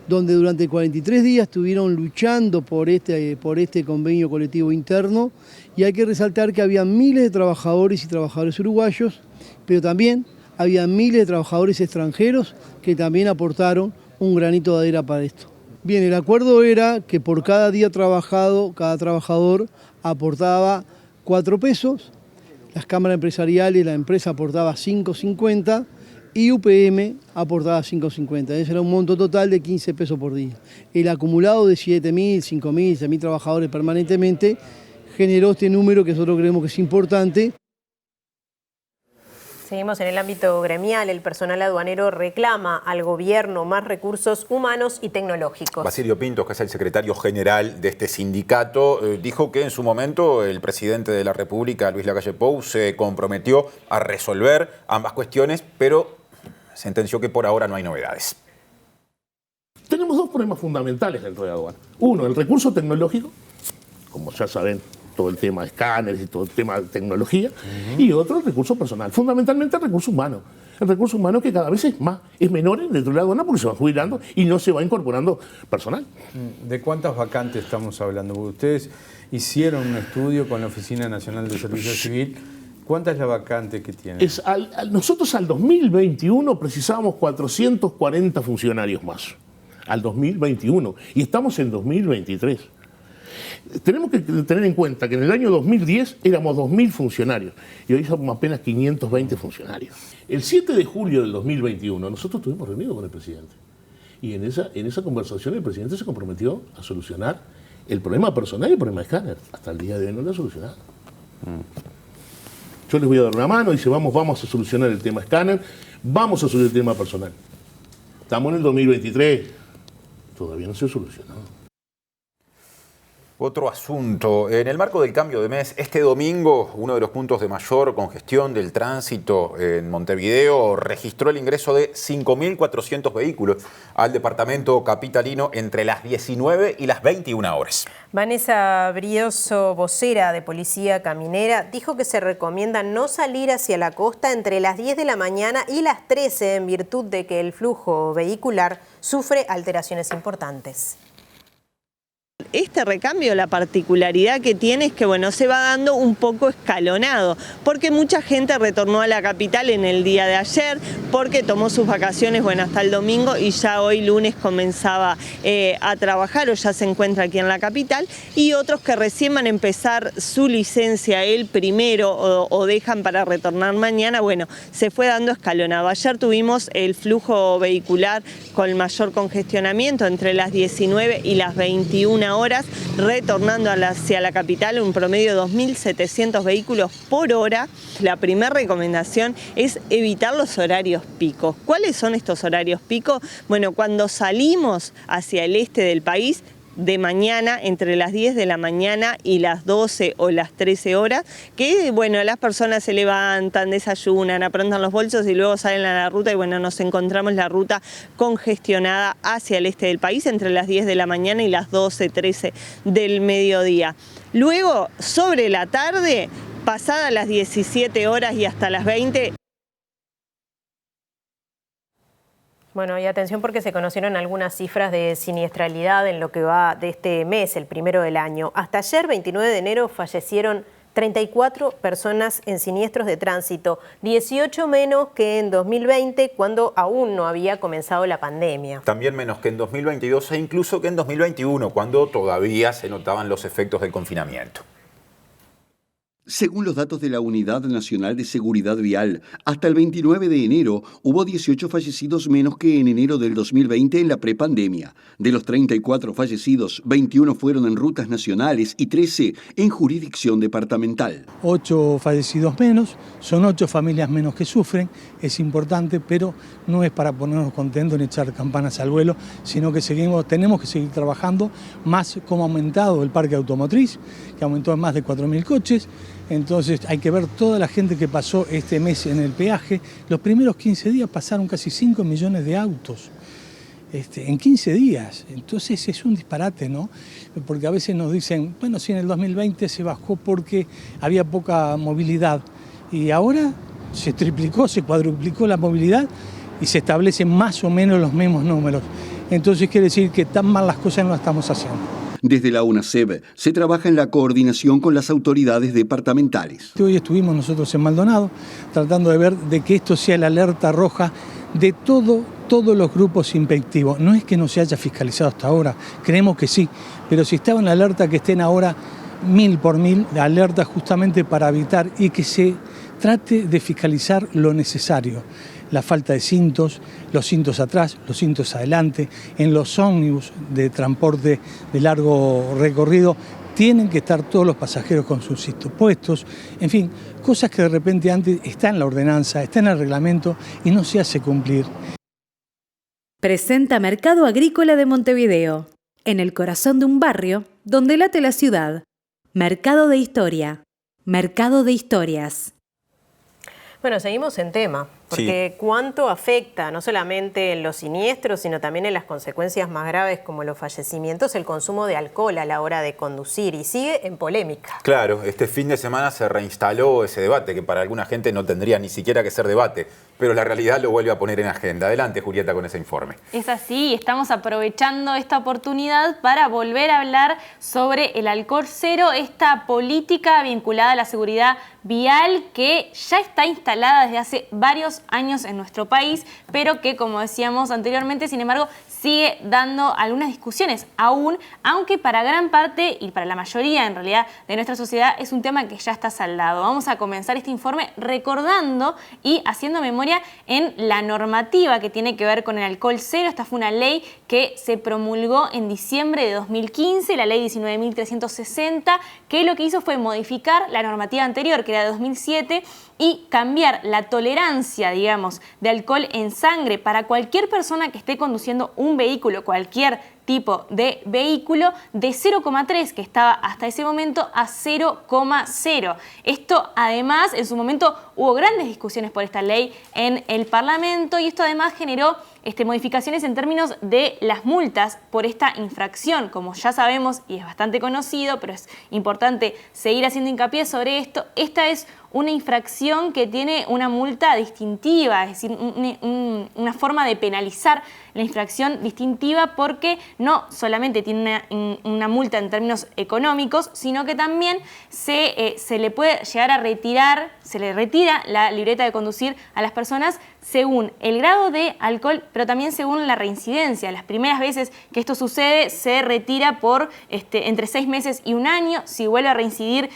donde durante 43 días estuvieron luchando por este convenio colectivo interno, y hay que resaltar que había miles de trabajadores y trabajadoras uruguayos, pero también había miles de trabajadores extranjeros que también aportaron un granito de arena para esto. Bien, el acuerdo era que por cada día trabajado, cada trabajador aportaba 4 pesos, las cámaras empresariales, la empresa aportaba 5.50 y UPM aportaba 5.50. Ese era un monto total de 15 pesos por día. El acumulado de 7.000, 5.000, 6.000 trabajadores permanentemente generó este número que nosotros creemos que es importante. Seguimos en el ámbito gremial. El personal aduanero reclama al gobierno más recursos humanos y tecnológicos. Basilio Pintos, que es el secretario general de este sindicato, dijo que en su momento el presidente de la República, Luis Lacalle Pou, se comprometió a resolver ambas cuestiones, pero sentenció que por ahora no hay novedades. Tenemos 2 problemas fundamentales dentro de la aduana. Uno, el recurso tecnológico, como ya saben, todo el tema de escáneres y todo el tema de tecnología, y otro, el recurso personal, fundamentalmente el recurso humano. El recurso humano que cada vez es menor dentro de la aduana porque se va jubilando y no se va incorporando personal. ¿De cuántas vacantes estamos hablando? Porque ustedes hicieron un estudio con la Oficina Nacional de Servicio Civil. ¿Cuánta es la vacante que tienen? Nosotros al 2021 precisábamos 440 funcionarios más. Al 2021. Y estamos en 2023. Tenemos que tener en cuenta que en el año 2010 éramos 2.000 funcionarios y hoy somos apenas 520 funcionarios. El 7 de julio del 2021 nosotros estuvimos reunidos con el presidente y en esa conversación el presidente se comprometió a solucionar el problema personal y el problema de escáner. Hasta el día de hoy no lo ha solucionado. Yo les voy a dar una mano y dice vamos a solucionar el tema escáner, vamos a solucionar el tema personal. Estamos en el 2023, todavía no se ha solucionado. Otro asunto. En el marco del cambio de mes, este domingo, uno de los puntos de mayor congestión del tránsito en Montevideo registró el ingreso de 5.400 vehículos al departamento capitalino entre las 19 y las 21 horas. Vanessa Brioso, vocera de Policía Caminera, dijo que se recomienda no salir hacia la costa entre las 10 de la mañana y las 13 en virtud de que el flujo vehicular sufre alteraciones importantes. Este recambio, la particularidad que tiene es que se va dando un poco escalonado, porque mucha gente retornó a la capital en el día de ayer, porque tomó sus vacaciones hasta el domingo y ya hoy lunes comenzaba a trabajar o ya se encuentra aquí en la capital, y otros que recién van a empezar su licencia el primero o dejan para retornar mañana, se fue dando escalonado. Ayer tuvimos el flujo vehicular con el mayor congestionamiento entre las 19 y las 21 horas, retornando hacia la capital un promedio de 2.700 vehículos por hora. La primera recomendación es evitar los horarios picos. ¿Cuáles son estos horarios picos? Cuando salimos hacia el este del país, de mañana, entre las 10 de la mañana y las 12 o las 13 horas, que las personas se levantan, desayunan, aprontan los bolsos y luego salen a la ruta y nos encontramos la ruta congestionada hacia el este del país entre las 10 de la mañana y las 12, 13 del mediodía. Luego, sobre la tarde, pasadas las 17 horas y hasta las 20, y atención porque se conocieron algunas cifras de siniestralidad en lo que va de este mes, el primero del año. Hasta ayer, 29 de enero, fallecieron 34 personas en siniestros de tránsito, 18 menos que en 2020, cuando aún no había comenzado la pandemia. También menos que en 2022 e incluso que en 2021, cuando todavía se notaban los efectos del confinamiento. Según los datos de la Unidad Nacional de Seguridad Vial, hasta el 29 de enero hubo 18 fallecidos menos que en enero del 2020 en la prepandemia. De los 34 fallecidos, 21 fueron en rutas nacionales y 13 en jurisdicción departamental. 8 fallecidos menos, son 8 familias menos que sufren, es importante, pero no es para ponernos contentos ni echar campanas al vuelo, sino que tenemos que seguir trabajando, más como ha aumentado el parque automotriz, que aumentó en más de 4.000 coches. Entonces hay que ver toda la gente que pasó este mes en el peaje. Los primeros 15 días pasaron casi 5 millones de autos en 15 días. Entonces es un disparate, ¿no? Porque a veces nos dicen, si en el 2020 se bajó porque había poca movilidad. Y ahora se triplicó, se cuadruplicó la movilidad y se establecen más o menos los mismos números. Entonces quiere decir que tan mal las cosas no las estamos haciendo. Desde la UNACEB se trabaja en la coordinación con las autoridades departamentales. Hoy estuvimos nosotros en Maldonado tratando de ver de que esto sea la alerta roja de todos los grupos infectivos. No es que no se haya fiscalizado hasta ahora, creemos que sí, pero si estaba en la alerta, que estén ahora 1000 por 1000, la alerta justamente para evitar y que se trate de fiscalizar lo necesario. La falta de cintos, los cintos atrás, los cintos adelante, en los ómnibus de transporte de largo recorrido, tienen que estar todos los pasajeros con sus cintos puestos, en fin, cosas que de repente antes está en la ordenanza, está en el reglamento y no se hace cumplir. Presenta Mercado Agrícola de Montevideo, en el corazón de un barrio donde late la ciudad. Mercado de Historia, Mercado de Historias. Bueno, seguimos en tema, porque cuánto afecta no solamente en los siniestros, sino también en las consecuencias más graves como los fallecimientos, el consumo de alcohol a la hora de conducir, y sigue en polémica. Claro, este fin de semana se reinstaló ese debate, que para alguna gente no tendría ni siquiera que ser debate, pero la realidad lo vuelve a poner en agenda. Adelante, Julieta, con ese informe. Es así, estamos aprovechando esta oportunidad para volver a hablar sobre el alcohol cero, esta política vinculada a la seguridad vial que ya está instalada desde hace varios años en nuestro país, pero que, como decíamos anteriormente, sin embargo, sigue dando algunas discusiones aún, aunque para gran parte y para la mayoría en realidad de nuestra sociedad es un tema que ya está saldado. Vamos a comenzar este informe recordando y haciendo memoria en la normativa que tiene que ver con el alcohol cero. Esta fue una ley que se promulgó en diciembre de 2015, la ley 19.360, que lo que hizo fue modificar la normativa anterior, que era de 2007, y cambiar la tolerancia, digamos, de alcohol en sangre para cualquier persona que esté conduciendo un vehículo, cualquier tipo de vehículo, de 0,3, que estaba hasta ese momento, a 0,0. Esto además, en su momento hubo grandes discusiones por esta ley en el Parlamento, y esto además generó modificaciones en términos de las multas por esta infracción. Como ya sabemos y es bastante conocido, pero es importante seguir haciendo hincapié sobre esto, esta es una infracción que tiene una multa distintiva, es decir, una forma de penalizar la infracción distintiva, porque no solamente tiene una multa en términos económicos, sino que también se le puede llegar a retirar, se le retira la libreta de conducir a las personas según el grado de alcohol, pero también según la reincidencia. Las primeras veces que esto sucede se retira por entre 6 meses y 1 año. Si vuelve a reincidir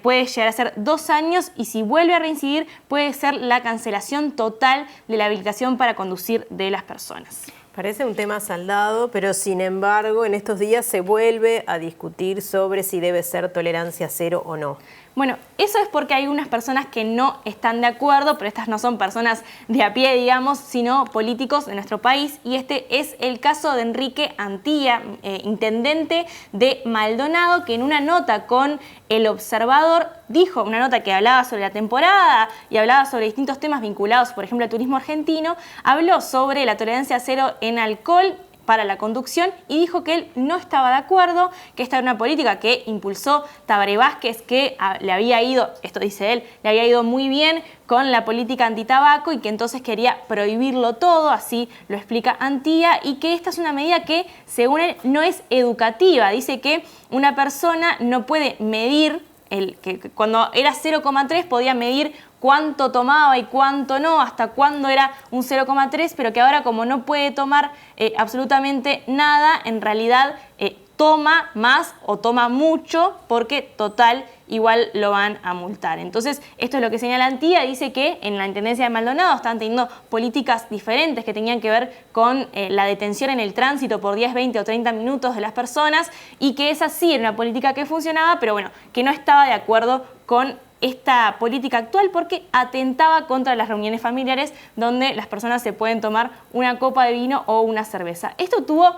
puede llegar a ser 2 años, y si vuelve a reincidir puede ser la cancelación total de la habilitación para conducir de las personas. Parece un tema saldado, pero sin embargo en estos días se vuelve a discutir sobre si debe ser tolerancia cero o no. Bueno, eso es porque hay unas personas que no están de acuerdo, pero estas no son personas de a pie, digamos, sino políticos de nuestro país. Y este es el caso de Enrique Antía, intendente de Maldonado, que en una nota con El Observador dijo, una nota que hablaba sobre la temporada y hablaba sobre distintos temas vinculados, por ejemplo, al turismo argentino, habló sobre la tolerancia cero en alcohol para la conducción y dijo que él no estaba de acuerdo, que esta era una política que impulsó Tabaré Vázquez, que le había ido, esto dice él, le había ido muy bien con la política antitabaco y que entonces quería prohibirlo todo, así lo explica Antía, y que esta es una medida que, según él, no es educativa. Dice que una persona no puede medir, que cuando era 0,3 podía medir cuánto tomaba y cuánto no, hasta cuándo era un 0,3, pero que ahora, como no puede tomar absolutamente nada, en realidad toma más o toma mucho, porque total igual lo van a multar. Entonces, esto es lo que señala Antía. Dice que en la Intendencia de Maldonado están teniendo políticas diferentes que tenían que ver con la detención en el tránsito por 10, 20 o 30 minutos de las personas, y que esa sí era una política que funcionaba, pero bueno, que no estaba de acuerdo con esta política actual porque atentaba contra las reuniones familiares donde las personas se pueden tomar una copa de vino o una cerveza. Esto tuvo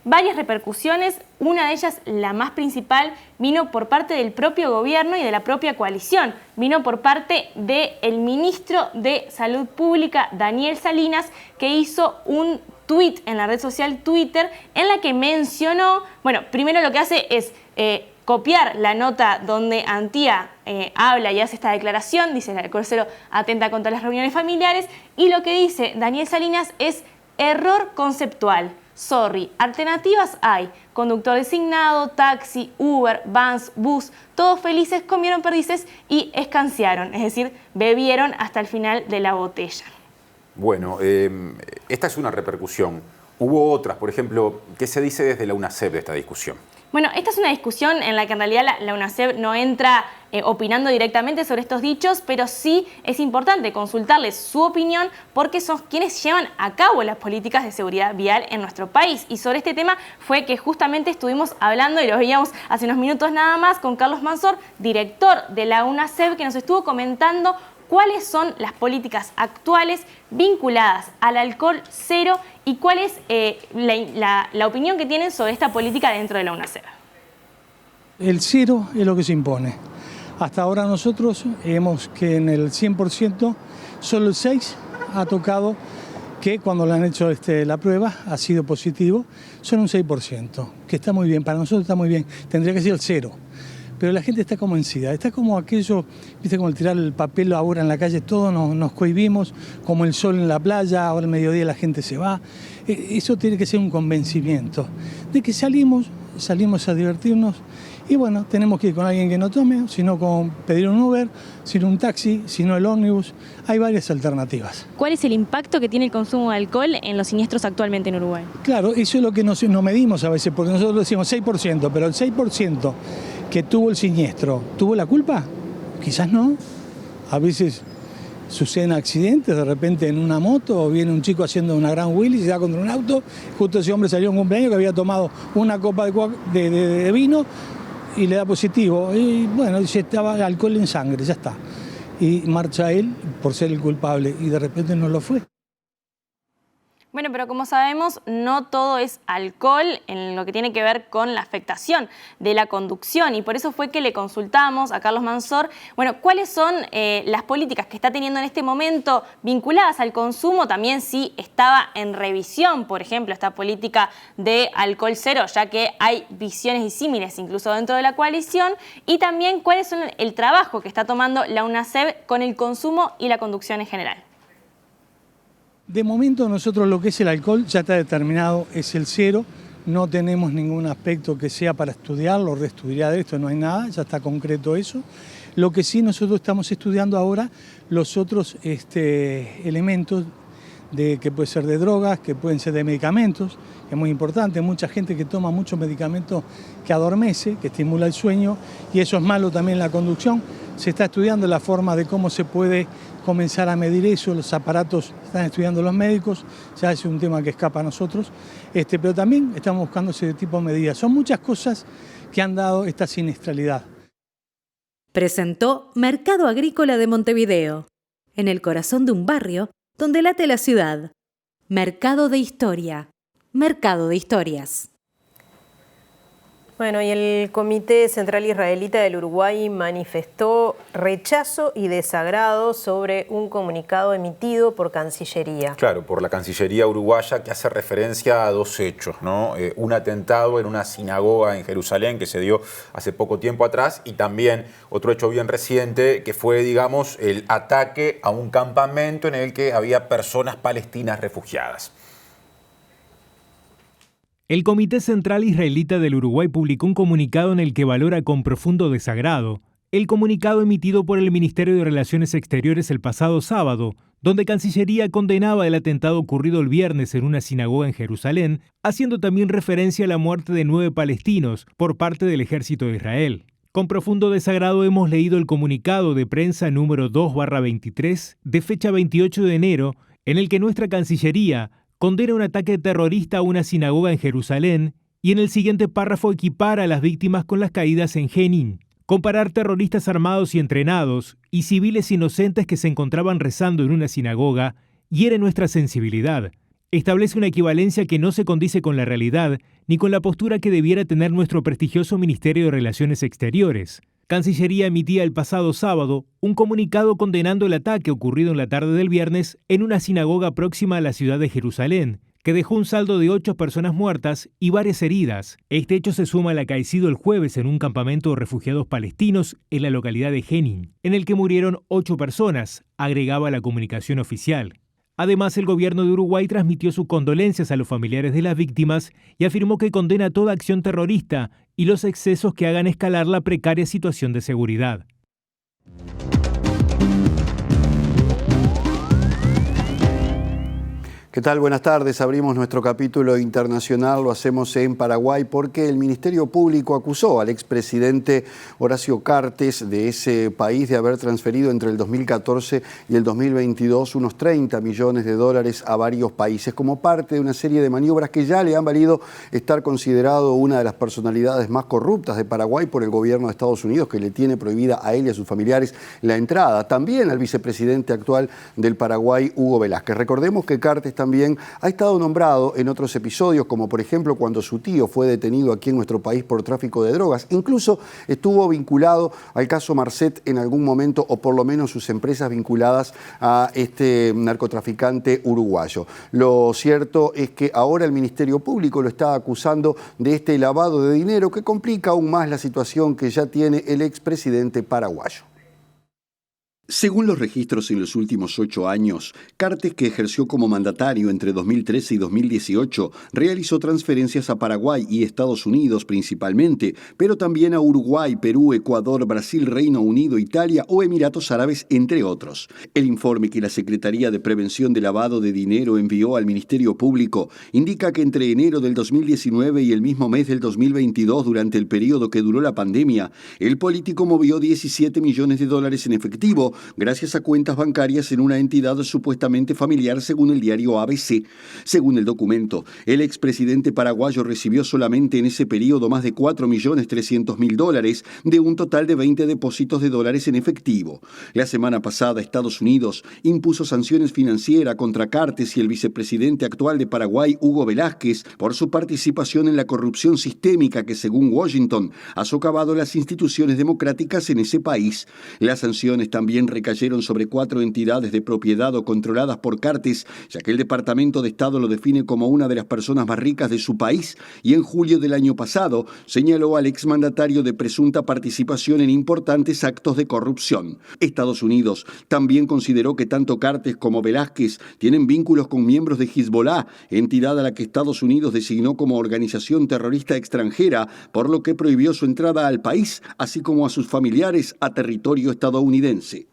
varias repercusiones. Una de ellas, la más principal, vino por parte del propio gobierno y de la propia coalición. Vino por parte del ministro de Salud Pública, Daniel Salinas, que hizo un tuit en la red social Twitter en la que mencionó, bueno, primero lo que hace es copiar la nota donde Antía habla y hace esta declaración, dice: el alcohol cero atenta contra las reuniones familiares, y lo que dice Daniel Salinas es error conceptual. sorry, alternativas hay. Conductor designado, taxi, Uber, vans, bus, todos felices, comieron perdices y escanciaron, es decir, bebieron hasta el final de la botella. Bueno, esta es una repercusión. Hubo otras, por ejemplo, ¿qué se dice desde la UNACEP de esta discusión? Bueno, esta es una discusión en la que en realidad la UNACEP no entra opinando directamente sobre estos dichos, pero sí es importante consultarles su opinión porque son quienes llevan a cabo las políticas de seguridad vial en nuestro país. Y sobre este tema fue que justamente estuvimos hablando, y lo veíamos hace unos minutos nada más, con Carlos Mansor, director de la UNACEP, que nos estuvo comentando cuáles son las políticas actuales vinculadas al alcohol cero y cuál es la opinión que tienen sobre esta política dentro de la UNACEP. El cero es lo que se impone. Hasta ahora nosotros vemos que en el 100%, solo el 6% ha tocado que cuando le han hecho la prueba ha sido positivo, son un 6%, que está muy bien, para nosotros está muy bien, tendría que ser el 0%. Pero la gente está convencida, está como aquello, viste, como el tirar el papel ahora en la calle, todos nos cohibimos, como el sol en la playa, ahora al mediodía la gente se va. Eso tiene que ser un convencimiento de que salimos a divertirnos y bueno, tenemos que ir con alguien que no tome, sino con pedir un Uber, sino un taxi, sino el ómnibus. Hay varias alternativas. ¿Cuál es el impacto que tiene el consumo de alcohol en los siniestros actualmente en Uruguay? Claro, eso es lo que no medimos a veces, porque nosotros decimos 6%, pero el 6% que tuvo el siniestro, ¿tuvo la culpa? Quizás no. A veces suceden accidentes, de repente en una moto, o viene un chico haciendo una gran wheelie y se da contra un auto, justo ese hombre salió a un cumpleaños que había tomado una copa de vino y le da positivo. Y bueno, ya estaba alcohol en sangre, ya está. Y marcha él por ser el culpable y de repente no lo fue. Bueno, pero como sabemos, no todo es alcohol en lo que tiene que ver con la afectación de la conducción y por eso fue que le consultamos a Carlos Mansor, bueno, cuáles son las políticas que está teniendo en este momento vinculadas al consumo, también si estaba en revisión, por ejemplo, esta política de alcohol cero, ya que hay visiones disímiles incluso dentro de la coalición, y también cuáles son el trabajo que está tomando la UNACEP con el consumo y la conducción en general. De momento nosotros lo que es el alcohol ya está determinado, es el 0, no tenemos ningún aspecto que sea para estudiarlo, reestudiar esto, no hay nada, ya está concreto eso. Lo que sí nosotros estamos estudiando ahora, los otros elementos que pueden ser de drogas, que pueden ser de medicamentos, que es muy importante, mucha gente que toma muchos medicamentos que adormece, que estimula el sueño y eso es malo también en la conducción. Se está estudiando la forma de cómo se puede comenzar a medir eso, los aparatos están estudiando los médicos, ya es un tema que escapa a nosotros, pero también estamos buscando ese tipo de medidas. Son muchas cosas que han dado esta siniestralidad. Presentó Mercado Agrícola de Montevideo, en el corazón de un barrio donde late la ciudad. Mercado de Historia, Mercado de Historias. Bueno, y el Comité Central Israelita del Uruguay manifestó rechazo y desagrado sobre un comunicado emitido por Cancillería. Claro, por la Cancillería uruguaya, que hace referencia a dos hechos, ¿no? Un atentado en una sinagoga en Jerusalén que se dio hace poco tiempo atrás y también otro hecho bien reciente que fue, digamos, el ataque a un campamento en el que había personas palestinas refugiadas. El Comité Central Israelita del Uruguay publicó un comunicado en el que valora con profundo desagrado el comunicado emitido por el Ministerio de Relaciones Exteriores el pasado sábado, donde Cancillería condenaba el atentado ocurrido el viernes en una sinagoga en Jerusalén, haciendo también referencia a la muerte de 9 palestinos por parte del ejército de Israel. Con profundo desagrado hemos leído el comunicado de prensa número 2/23 de fecha 28 de enero, en el que nuestra Cancillería condena un ataque terrorista a una sinagoga en Jerusalén y en el siguiente párrafo equipara a las víctimas con las caídas en Jenin. Comparar terroristas armados y entrenados y civiles inocentes que se encontraban rezando en una sinagoga hiere nuestra sensibilidad. Establece una equivalencia que no se condice con la realidad ni con la postura que debiera tener nuestro prestigioso Ministerio de Relaciones Exteriores. Cancillería emitía el pasado sábado un comunicado condenando el ataque ocurrido en la tarde del viernes en una sinagoga próxima a la ciudad de Jerusalén, que dejó un saldo de 8 personas muertas y varias heridas. Este hecho se suma al acaecido el jueves en un campamento de refugiados palestinos en la localidad de Jenin, en el que murieron 8 personas, agregaba la comunicación oficial. Además, el gobierno de Uruguay transmitió sus condolencias a los familiares de las víctimas y afirmó que condena toda acción terrorista y los excesos que hagan escalar la precaria situación de seguridad. ¿Qué tal? Buenas tardes. Abrimos nuestro capítulo internacional, lo hacemos en Paraguay porque el Ministerio Público acusó al expresidente Horacio Cartes de ese país de haber transferido entre el 2014 y el 2022 unos 30 millones de dólares a varios países como parte de una serie de maniobras que ya le han valido estar considerado una de las personalidades más corruptas de Paraguay por el gobierno de Estados Unidos, que le tiene prohibida a él y a sus familiares la entrada. También al vicepresidente actual del Paraguay, Hugo Velázquez. Recordemos que Cartes también ha estado nombrado en otros episodios, como por ejemplo cuando su tío fue detenido aquí en nuestro país por tráfico de drogas. Incluso estuvo vinculado al caso Marcet en algún momento, o por lo menos sus empresas vinculadas a este narcotraficante uruguayo. Lo cierto es que ahora el Ministerio Público lo está acusando de este lavado de dinero que complica aún más la situación que ya tiene el expresidente paraguayo. Según los registros en los últimos 8 años, Cartes, que ejerció como mandatario entre 2013 y 2018, realizó transferencias a Paraguay y Estados Unidos principalmente, pero también a Uruguay, Perú, Ecuador, Brasil, Reino Unido, Italia o Emiratos Árabes, entre otros. El informe que la Secretaría de Prevención de Lavado de Dinero envió al Ministerio Público indica que entre enero del 2019 y el mismo mes del 2022, durante el periodo que duró la pandemia, el político movió 17 millones de dólares en efectivo, gracias a cuentas bancarias en una entidad supuestamente familiar, según el diario ABC. Según el documento, el expresidente paraguayo recibió solamente en ese periodo más de 4.300.000 dólares de un total de 20 depósitos de dólares en efectivo. La semana pasada, Estados Unidos impuso sanciones financieras contra Cartes y el vicepresidente actual de Paraguay, Hugo Velázquez, por su participación en la corrupción sistémica que, según Washington, ha socavado las instituciones democráticas en ese país. Las sanciones también recayeron sobre 4 entidades de propiedad o controladas por Cartes, ya que el Departamento de Estado lo define como una de las personas más ricas de su país, y en julio del año pasado señaló al exmandatario de presunta participación en importantes actos de corrupción. Estados Unidos también consideró que tanto Cartes como Velázquez tienen vínculos con miembros de Hezbollah, entidad a la que Estados Unidos designó como organización terrorista extranjera, por lo que prohibió su entrada al país, así como a sus familiares a territorio estadounidense.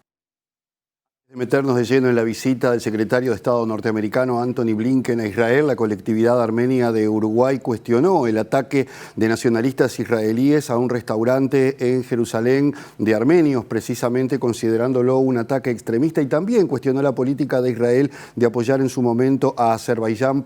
De meternos de lleno en la visita del secretario de Estado norteamericano Antony Blinken a Israel, la colectividad armenia de Uruguay cuestionó el ataque de nacionalistas israelíes a un restaurante en Jerusalén de armenios, precisamente considerándolo un ataque extremista, y también cuestionó la política de Israel de apoyar en su momento a Azerbaiyán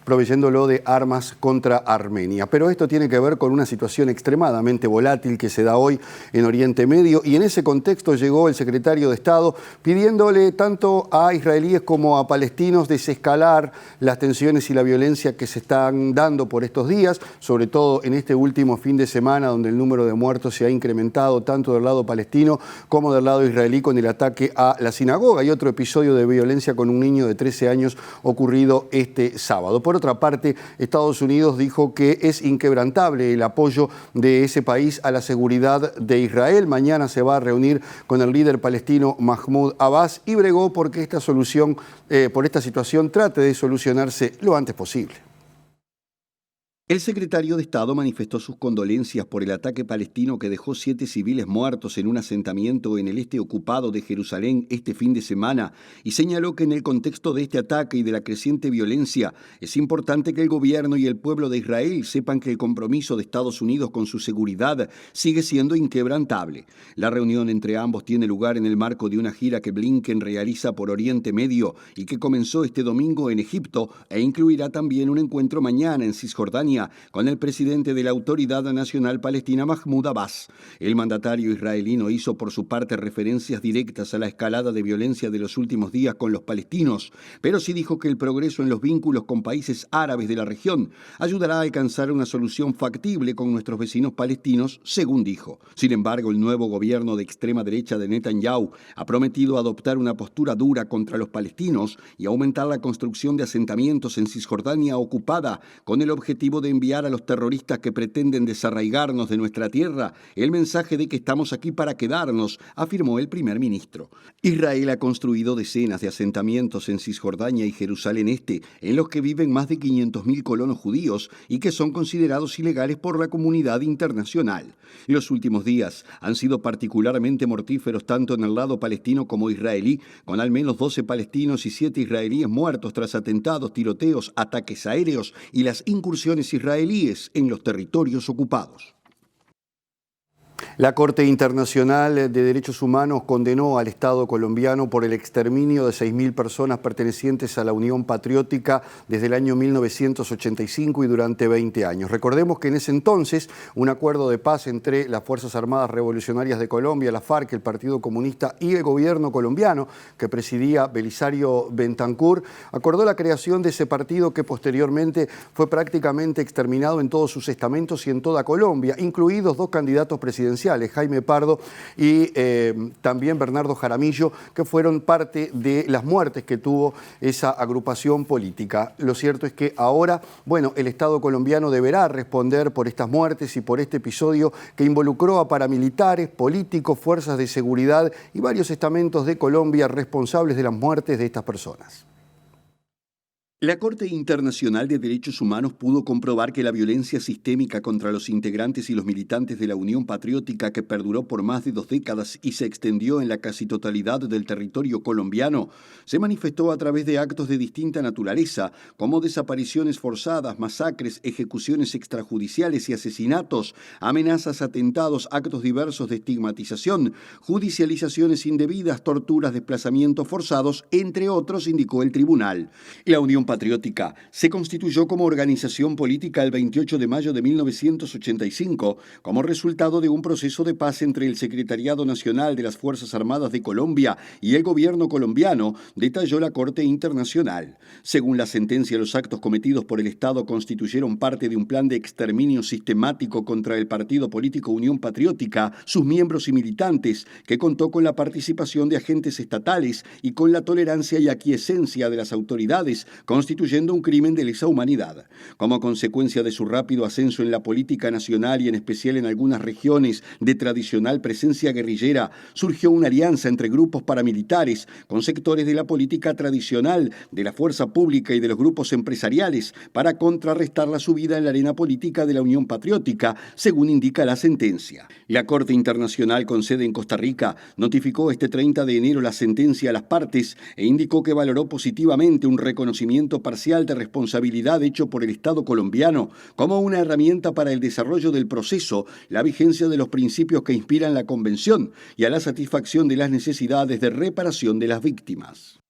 proveyéndolo de armas contra Armenia. Pero esto tiene que ver con una situación extremadamente volátil que se da hoy en Oriente Medio, y en ese contexto llegó el secretario de Estado pidiéndole tanto a israelíes como a palestinos desescalar las tensiones y la violencia que se están dando por estos días, sobre todo en este último fin de semana, donde el número de muertos se ha incrementado tanto del lado palestino como del lado israelí con el ataque a la sinagoga y otro episodio de violencia con un niño de 13 años ocurrido este sábado. Por otra parte, Estados Unidos dijo que es inquebrantable el apoyo de ese país a la seguridad de Israel. Mañana se va a reunir con el líder palestino Mahmoud Abbas y bregó porque esta situación trate de solucionarse lo antes posible. El secretario de Estado manifestó sus condolencias por el ataque palestino que dejó 7 civiles muertos en un asentamiento en el este ocupado de Jerusalén este fin de semana y señaló que en el contexto de este ataque y de la creciente violencia es importante que el gobierno y el pueblo de Israel sepan que el compromiso de Estados Unidos con su seguridad sigue siendo inquebrantable. La reunión entre ambos tiene lugar en el marco de una gira que Blinken realiza por Oriente Medio y que comenzó este domingo en Egipto e incluirá también un encuentro mañana en Cisjordania con el presidente de la Autoridad Nacional Palestina, Mahmoud Abbas. El mandatario israelí no hizo por su parte referencias directas a la escalada de violencia de los últimos días con los palestinos, pero sí dijo que el progreso en los vínculos con países árabes de la región ayudará a alcanzar una solución factible con nuestros vecinos palestinos, según dijo. Sin embargo, el nuevo gobierno de extrema derecha de Netanyahu ha prometido adoptar una postura dura contra los palestinos y aumentar la construcción de asentamientos en Cisjordania ocupada con el objetivo de enviar a los terroristas que pretenden desarraigarnos de nuestra tierra el mensaje de que estamos aquí para quedarnos, afirmó el primer ministro. Israel ha construido decenas de asentamientos en Cisjordania y Jerusalén Este, en los que viven más de 500.000 colonos judíos y que son considerados ilegales por la comunidad internacional. Los últimos días han sido particularmente mortíferos tanto en el lado palestino como israelí, con al menos 12 palestinos y 7 israelíes muertos tras atentados, tiroteos, ataques aéreos y las incursiones israelíes en los territorios ocupados. La Corte Internacional de Derechos Humanos condenó al Estado colombiano por el exterminio de 6.000 personas pertenecientes a la Unión Patriótica desde el año 1985 y durante 20 años. Recordemos que en ese entonces un acuerdo de paz entre las Fuerzas Armadas Revolucionarias de Colombia, la FARC, el Partido Comunista y el gobierno colombiano que presidía Belisario Betancur acordó la creación de ese partido que posteriormente fue prácticamente exterminado en todos sus estamentos y en toda Colombia, incluidos 2 candidatos presidenciales, Jaime Pardo y también Bernardo Jaramillo, que fueron parte de las muertes que tuvo esa agrupación política. Lo cierto es que ahora, el Estado colombiano deberá responder por estas muertes y por este episodio que involucró a paramilitares, políticos, fuerzas de seguridad y varios estamentos de Colombia responsables de las muertes de estas personas. La Corte Internacional de Derechos Humanos pudo comprobar que la violencia sistémica contra los integrantes y los militantes de la Unión Patriótica, que perduró por más de 2 décadas y se extendió en la casi totalidad del territorio colombiano, se manifestó a través de actos de distinta naturaleza, como desapariciones forzadas, masacres, ejecuciones extrajudiciales y asesinatos, amenazas, atentados, actos diversos de estigmatización, judicializaciones indebidas, torturas, desplazamientos forzados, entre otros, indicó el tribunal. La Unión Patriótica se constituyó como organización política el 28 de mayo de 1985 como resultado de un proceso de paz entre el Secretariado Nacional de las Fuerzas Armadas de Colombia y el gobierno colombiano, detalló la Corte Internacional. Según la sentencia, los actos cometidos por el Estado constituyeron parte de un plan de exterminio sistemático contra el partido político Unión Patriótica, sus miembros y militantes, que contó con la participación de agentes estatales y con la tolerancia y aquiescencia de las autoridades, constituyendo un crimen de lesa humanidad. Como consecuencia de su rápido ascenso en la política nacional y en especial en algunas regiones de tradicional presencia guerrillera, surgió una alianza entre grupos paramilitares con sectores de la política tradicional, de la fuerza pública y de los grupos empresariales para contrarrestar la subida en la arena política de la Unión Patriótica, según indica la sentencia. La Corte Internacional con sede en Costa Rica notificó este 30 de enero la sentencia a las partes e indicó que valoró positivamente un reconocimiento parcial de responsabilidad hecho por el Estado colombiano como una herramienta para el desarrollo del proceso, la vigencia de los principios que inspiran la Convención y a la satisfacción de las necesidades de reparación de las víctimas.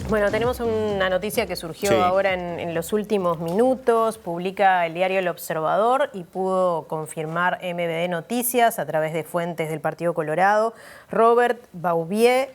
Bueno, tenemos una noticia que surgió ahora en los últimos minutos. Publica el diario El Observador y pudo confirmar MBD Noticias a través de fuentes del Partido Colorado. Robert Bouvier,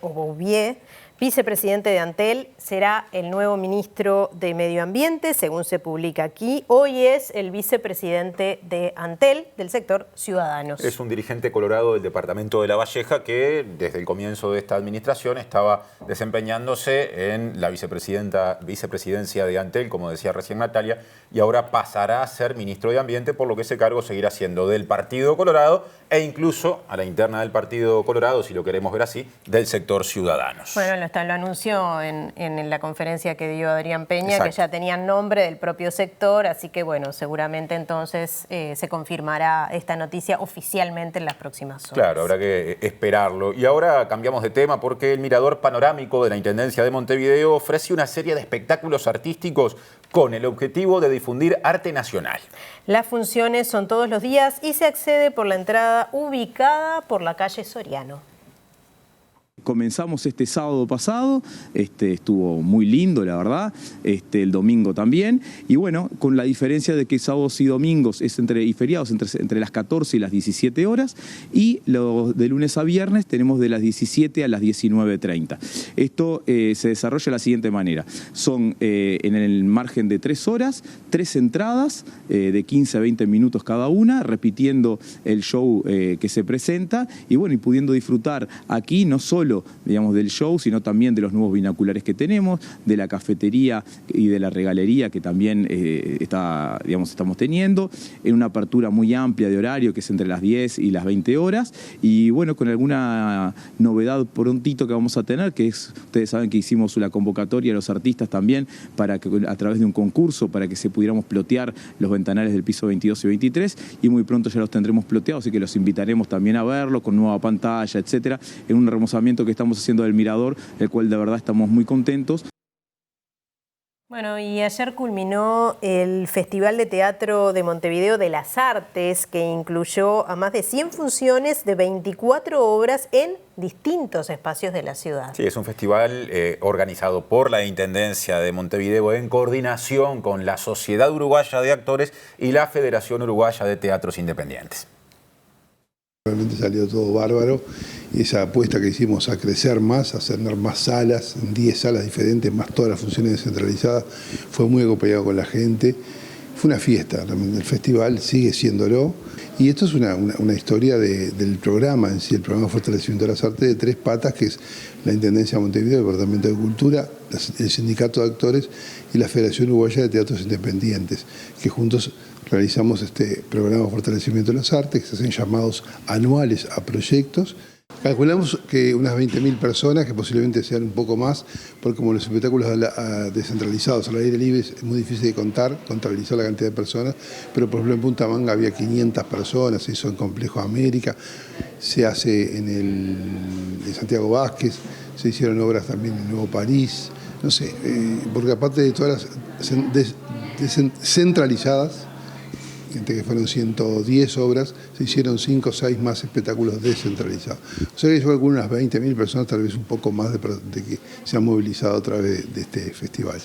vicepresidente de Antel, será el nuevo ministro de Medio Ambiente, según se publica aquí. Hoy es el vicepresidente de Antel, del sector Ciudadanos. Es un dirigente colorado del departamento de La Valleja que desde el comienzo de esta administración estaba desempeñándose en la vicepresidencia de Antel, como decía recién Natalia, y ahora pasará a ser ministro de Ambiente, por lo que ese cargo seguirá siendo del Partido Colorado e incluso a la interna del Partido Colorado, si lo queremos ver así, del sector Ciudadanos. Bueno, lo anunció en la conferencia que dio Adrián Peña, Exacto, que ya tenían nombre del propio sector, así que bueno, seguramente entonces se confirmará esta noticia oficialmente en las próximas horas. Claro, habrá que esperarlo. Y ahora cambiamos de tema porque el Mirador Panorámico de la Intendencia de Montevideo ofrece una serie de espectáculos artísticos con el objetivo de difundir arte nacional. Las funciones son todos los días y se accede por la entrada ubicada por la calle Soriano. Comenzamos este sábado pasado, estuvo muy lindo, la verdad, el domingo también, y bueno, con la diferencia de que sábados y domingos y feriados entre las 14 y las 17 horas, y de lunes a viernes tenemos de las 17 a las 19:30. Esto se desarrolla de la siguiente manera: son en el margen de 3 horas, 3 entradas de 15 a 20 minutos cada una, repitiendo el show que se presenta, y bueno, y pudiendo disfrutar aquí no solo solo, digamos, del show, sino también de los nuevos binoculares que tenemos, de la cafetería y de la regalería que también estamos teniendo, en una apertura muy amplia de horario que es entre las 10 y las 20 horas, y bueno, con alguna novedad prontito que vamos a tener, que es, ustedes saben que hicimos la convocatoria a los artistas también para que a través de un concurso para que se pudiéramos plotear los ventanales del piso 22 y 23, y muy pronto ya los tendremos ploteados, así que los invitaremos también a verlo con nueva pantalla, etcétera, en un remozamiento que estamos haciendo del Mirador, el cual de verdad estamos muy contentos. Bueno, y ayer culminó el Festival de Teatro de Montevideo de las Artes, que incluyó a más de 100 funciones de 24 obras en distintos espacios de la ciudad. Sí, es un festival organizado por la Intendencia de Montevideo en coordinación con la Sociedad Uruguaya de Actores y la Federación Uruguaya de Teatros Independientes. Realmente salió todo bárbaro y esa apuesta que hicimos a crecer más, a tener más salas, 10 salas diferentes, más todas las funciones descentralizadas, fue muy acompañado con la gente. Fue una fiesta, realmente el festival sigue siéndolo. Y esto es una historia del programa en sí, el programa de fortalecimiento de las artes de 3 patas, que es la Intendencia de Montevideo, el Departamento de Cultura, el Sindicato de Actores y la Federación Uruguaya de Teatros Independientes, que juntos realizamos este programa de fortalecimiento de las artes, que se hacen llamados anuales a proyectos. Calculamos que unas 20.000 personas, que posiblemente sean un poco más, porque como los espectáculos descentralizados al aire libre es muy difícil de contabilizar la cantidad de personas, pero por ejemplo en Punta Manga había 500 personas, se hizo en Complejo América, se hace en Santiago Vázquez, se hicieron obras también en Nuevo París, no sé, porque aparte de todas las descentralizadas, que fueron 110 obras, se hicieron 5 o 6 más espectáculos descentralizados. O sea que yo calculo unas 20.000 personas, tal vez un poco más de que se han movilizado a través de este festival.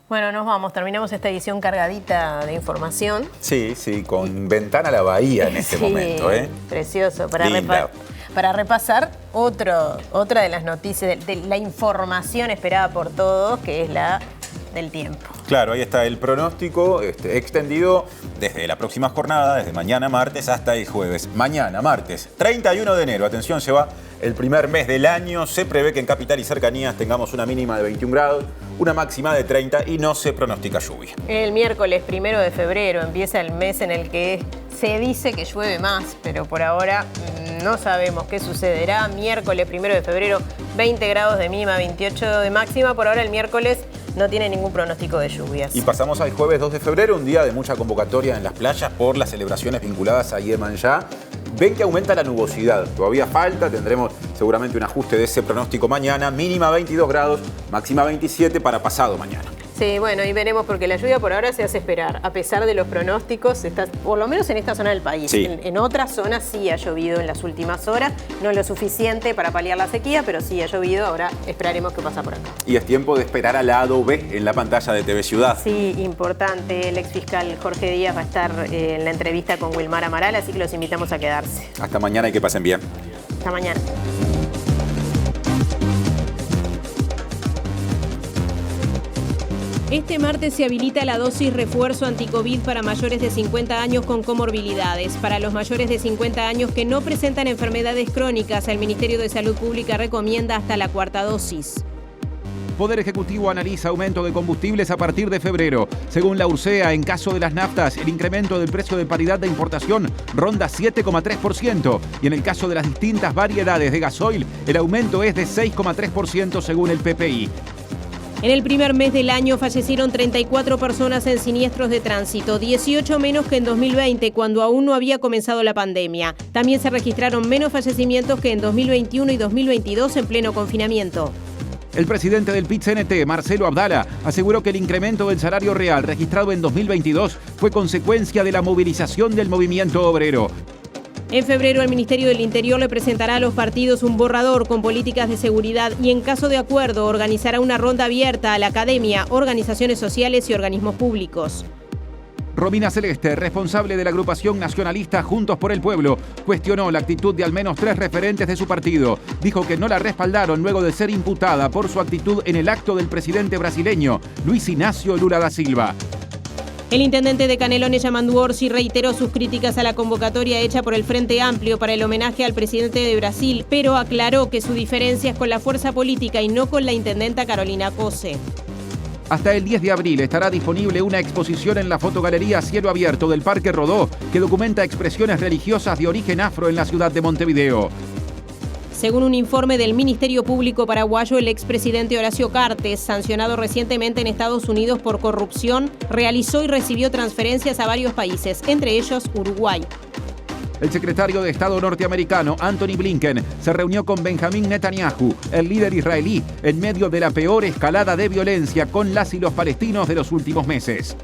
Bueno, nos vamos, terminamos esta edición cargadita de información. Sí, con ventana a la bahía en este momento. Precioso, para repasar otra de las noticias, de la información esperada por todos, que es la del tiempo. Claro, ahí está el pronóstico extendido desde la próxima jornada, desde mañana martes hasta el jueves. Mañana, martes, 31 de enero, atención, se va el primer mes del año. Se prevé que en capital y cercanías tengamos una mínima de 21 grados, una máxima de 30 y no se pronostica lluvia. El miércoles 1 de febrero empieza el mes en el que se dice que llueve más, pero por ahora no sabemos qué sucederá. Miércoles 1 de febrero, 20 grados de mínima, 28 de máxima. Por ahora el miércoles no tiene ningún pronóstico de lluvias. Y pasamos al jueves 2 de febrero, un día de mucha convocatoria en las playas por las celebraciones vinculadas a Iemanjá. Ven que aumenta la nubosidad, todavía falta, tendremos seguramente un ajuste de ese pronóstico mañana, mínima 22 grados, máxima 27 para pasado mañana. Sí, bueno, y veremos porque la lluvia por ahora se hace esperar, a pesar de los pronósticos, por lo menos en esta zona del país. Sí. En otras zonas sí ha llovido en las últimas horas, no lo suficiente para paliar la sequía, pero sí ha llovido, ahora esperaremos qué pasa por acá. Y es tiempo de esperar al lado B en la pantalla de TV Ciudad. Sí, importante, el exfiscal Jorge Díaz va a estar en la entrevista con Wilmar Amaral, así que los invitamos a quedarse. Hasta mañana y que pasen bien. Hasta mañana. Este martes se habilita la dosis refuerzo anti-COVID para mayores de 50 años con comorbilidades. Para los mayores de 50 años que no presentan enfermedades crónicas, el Ministerio de Salud Pública recomienda hasta la 4ª dosis. Poder Ejecutivo analiza aumento de combustibles a partir de febrero. Según la URSEA, en caso de las naftas, el incremento del precio de paridad de importación ronda 7,3%. Y en el caso de las distintas variedades de gasoil, el aumento es de 6,3% según el PPI. En el primer mes del año fallecieron 34 personas en siniestros de tránsito, 18 menos que en 2020, cuando aún no había comenzado la pandemia. También se registraron menos fallecimientos que en 2021 y 2022 en pleno confinamiento. El presidente del PIT-CNT, Marcelo Abdala, aseguró que el incremento del salario real registrado en 2022 fue consecuencia de la movilización del movimiento obrero. En febrero, el Ministerio del Interior le presentará a los partidos un borrador con políticas de seguridad y, en caso de acuerdo, organizará una ronda abierta a la academia, organizaciones sociales y organismos públicos. Romina Celeste, responsable de la agrupación nacionalista Juntos por el Pueblo, cuestionó la actitud de al menos 3 referentes de su partido. Dijo que no la respaldaron luego de ser imputada por su actitud en el acto del presidente brasileño, Luis Inácio Lula da Silva. El intendente de Canelones, Yamandu Orsi, reiteró sus críticas a la convocatoria hecha por el Frente Amplio para el homenaje al presidente de Brasil, pero aclaró que su diferencia es con la fuerza política y no con la intendenta Carolina Cose. Hasta el 10 de abril estará disponible una exposición en la fotogalería Cielo Abierto del Parque Rodó que documenta expresiones religiosas de origen afro en la ciudad de Montevideo. Según un informe del Ministerio Público paraguayo, el expresidente Horacio Cartes, sancionado recientemente en Estados Unidos por corrupción, realizó y recibió transferencias a varios países, entre ellos Uruguay. El secretario de Estado norteamericano, Anthony Blinken, se reunió con Benjamín Netanyahu, el líder israelí, en medio de la peor escalada de violencia con las y los palestinos de los últimos meses.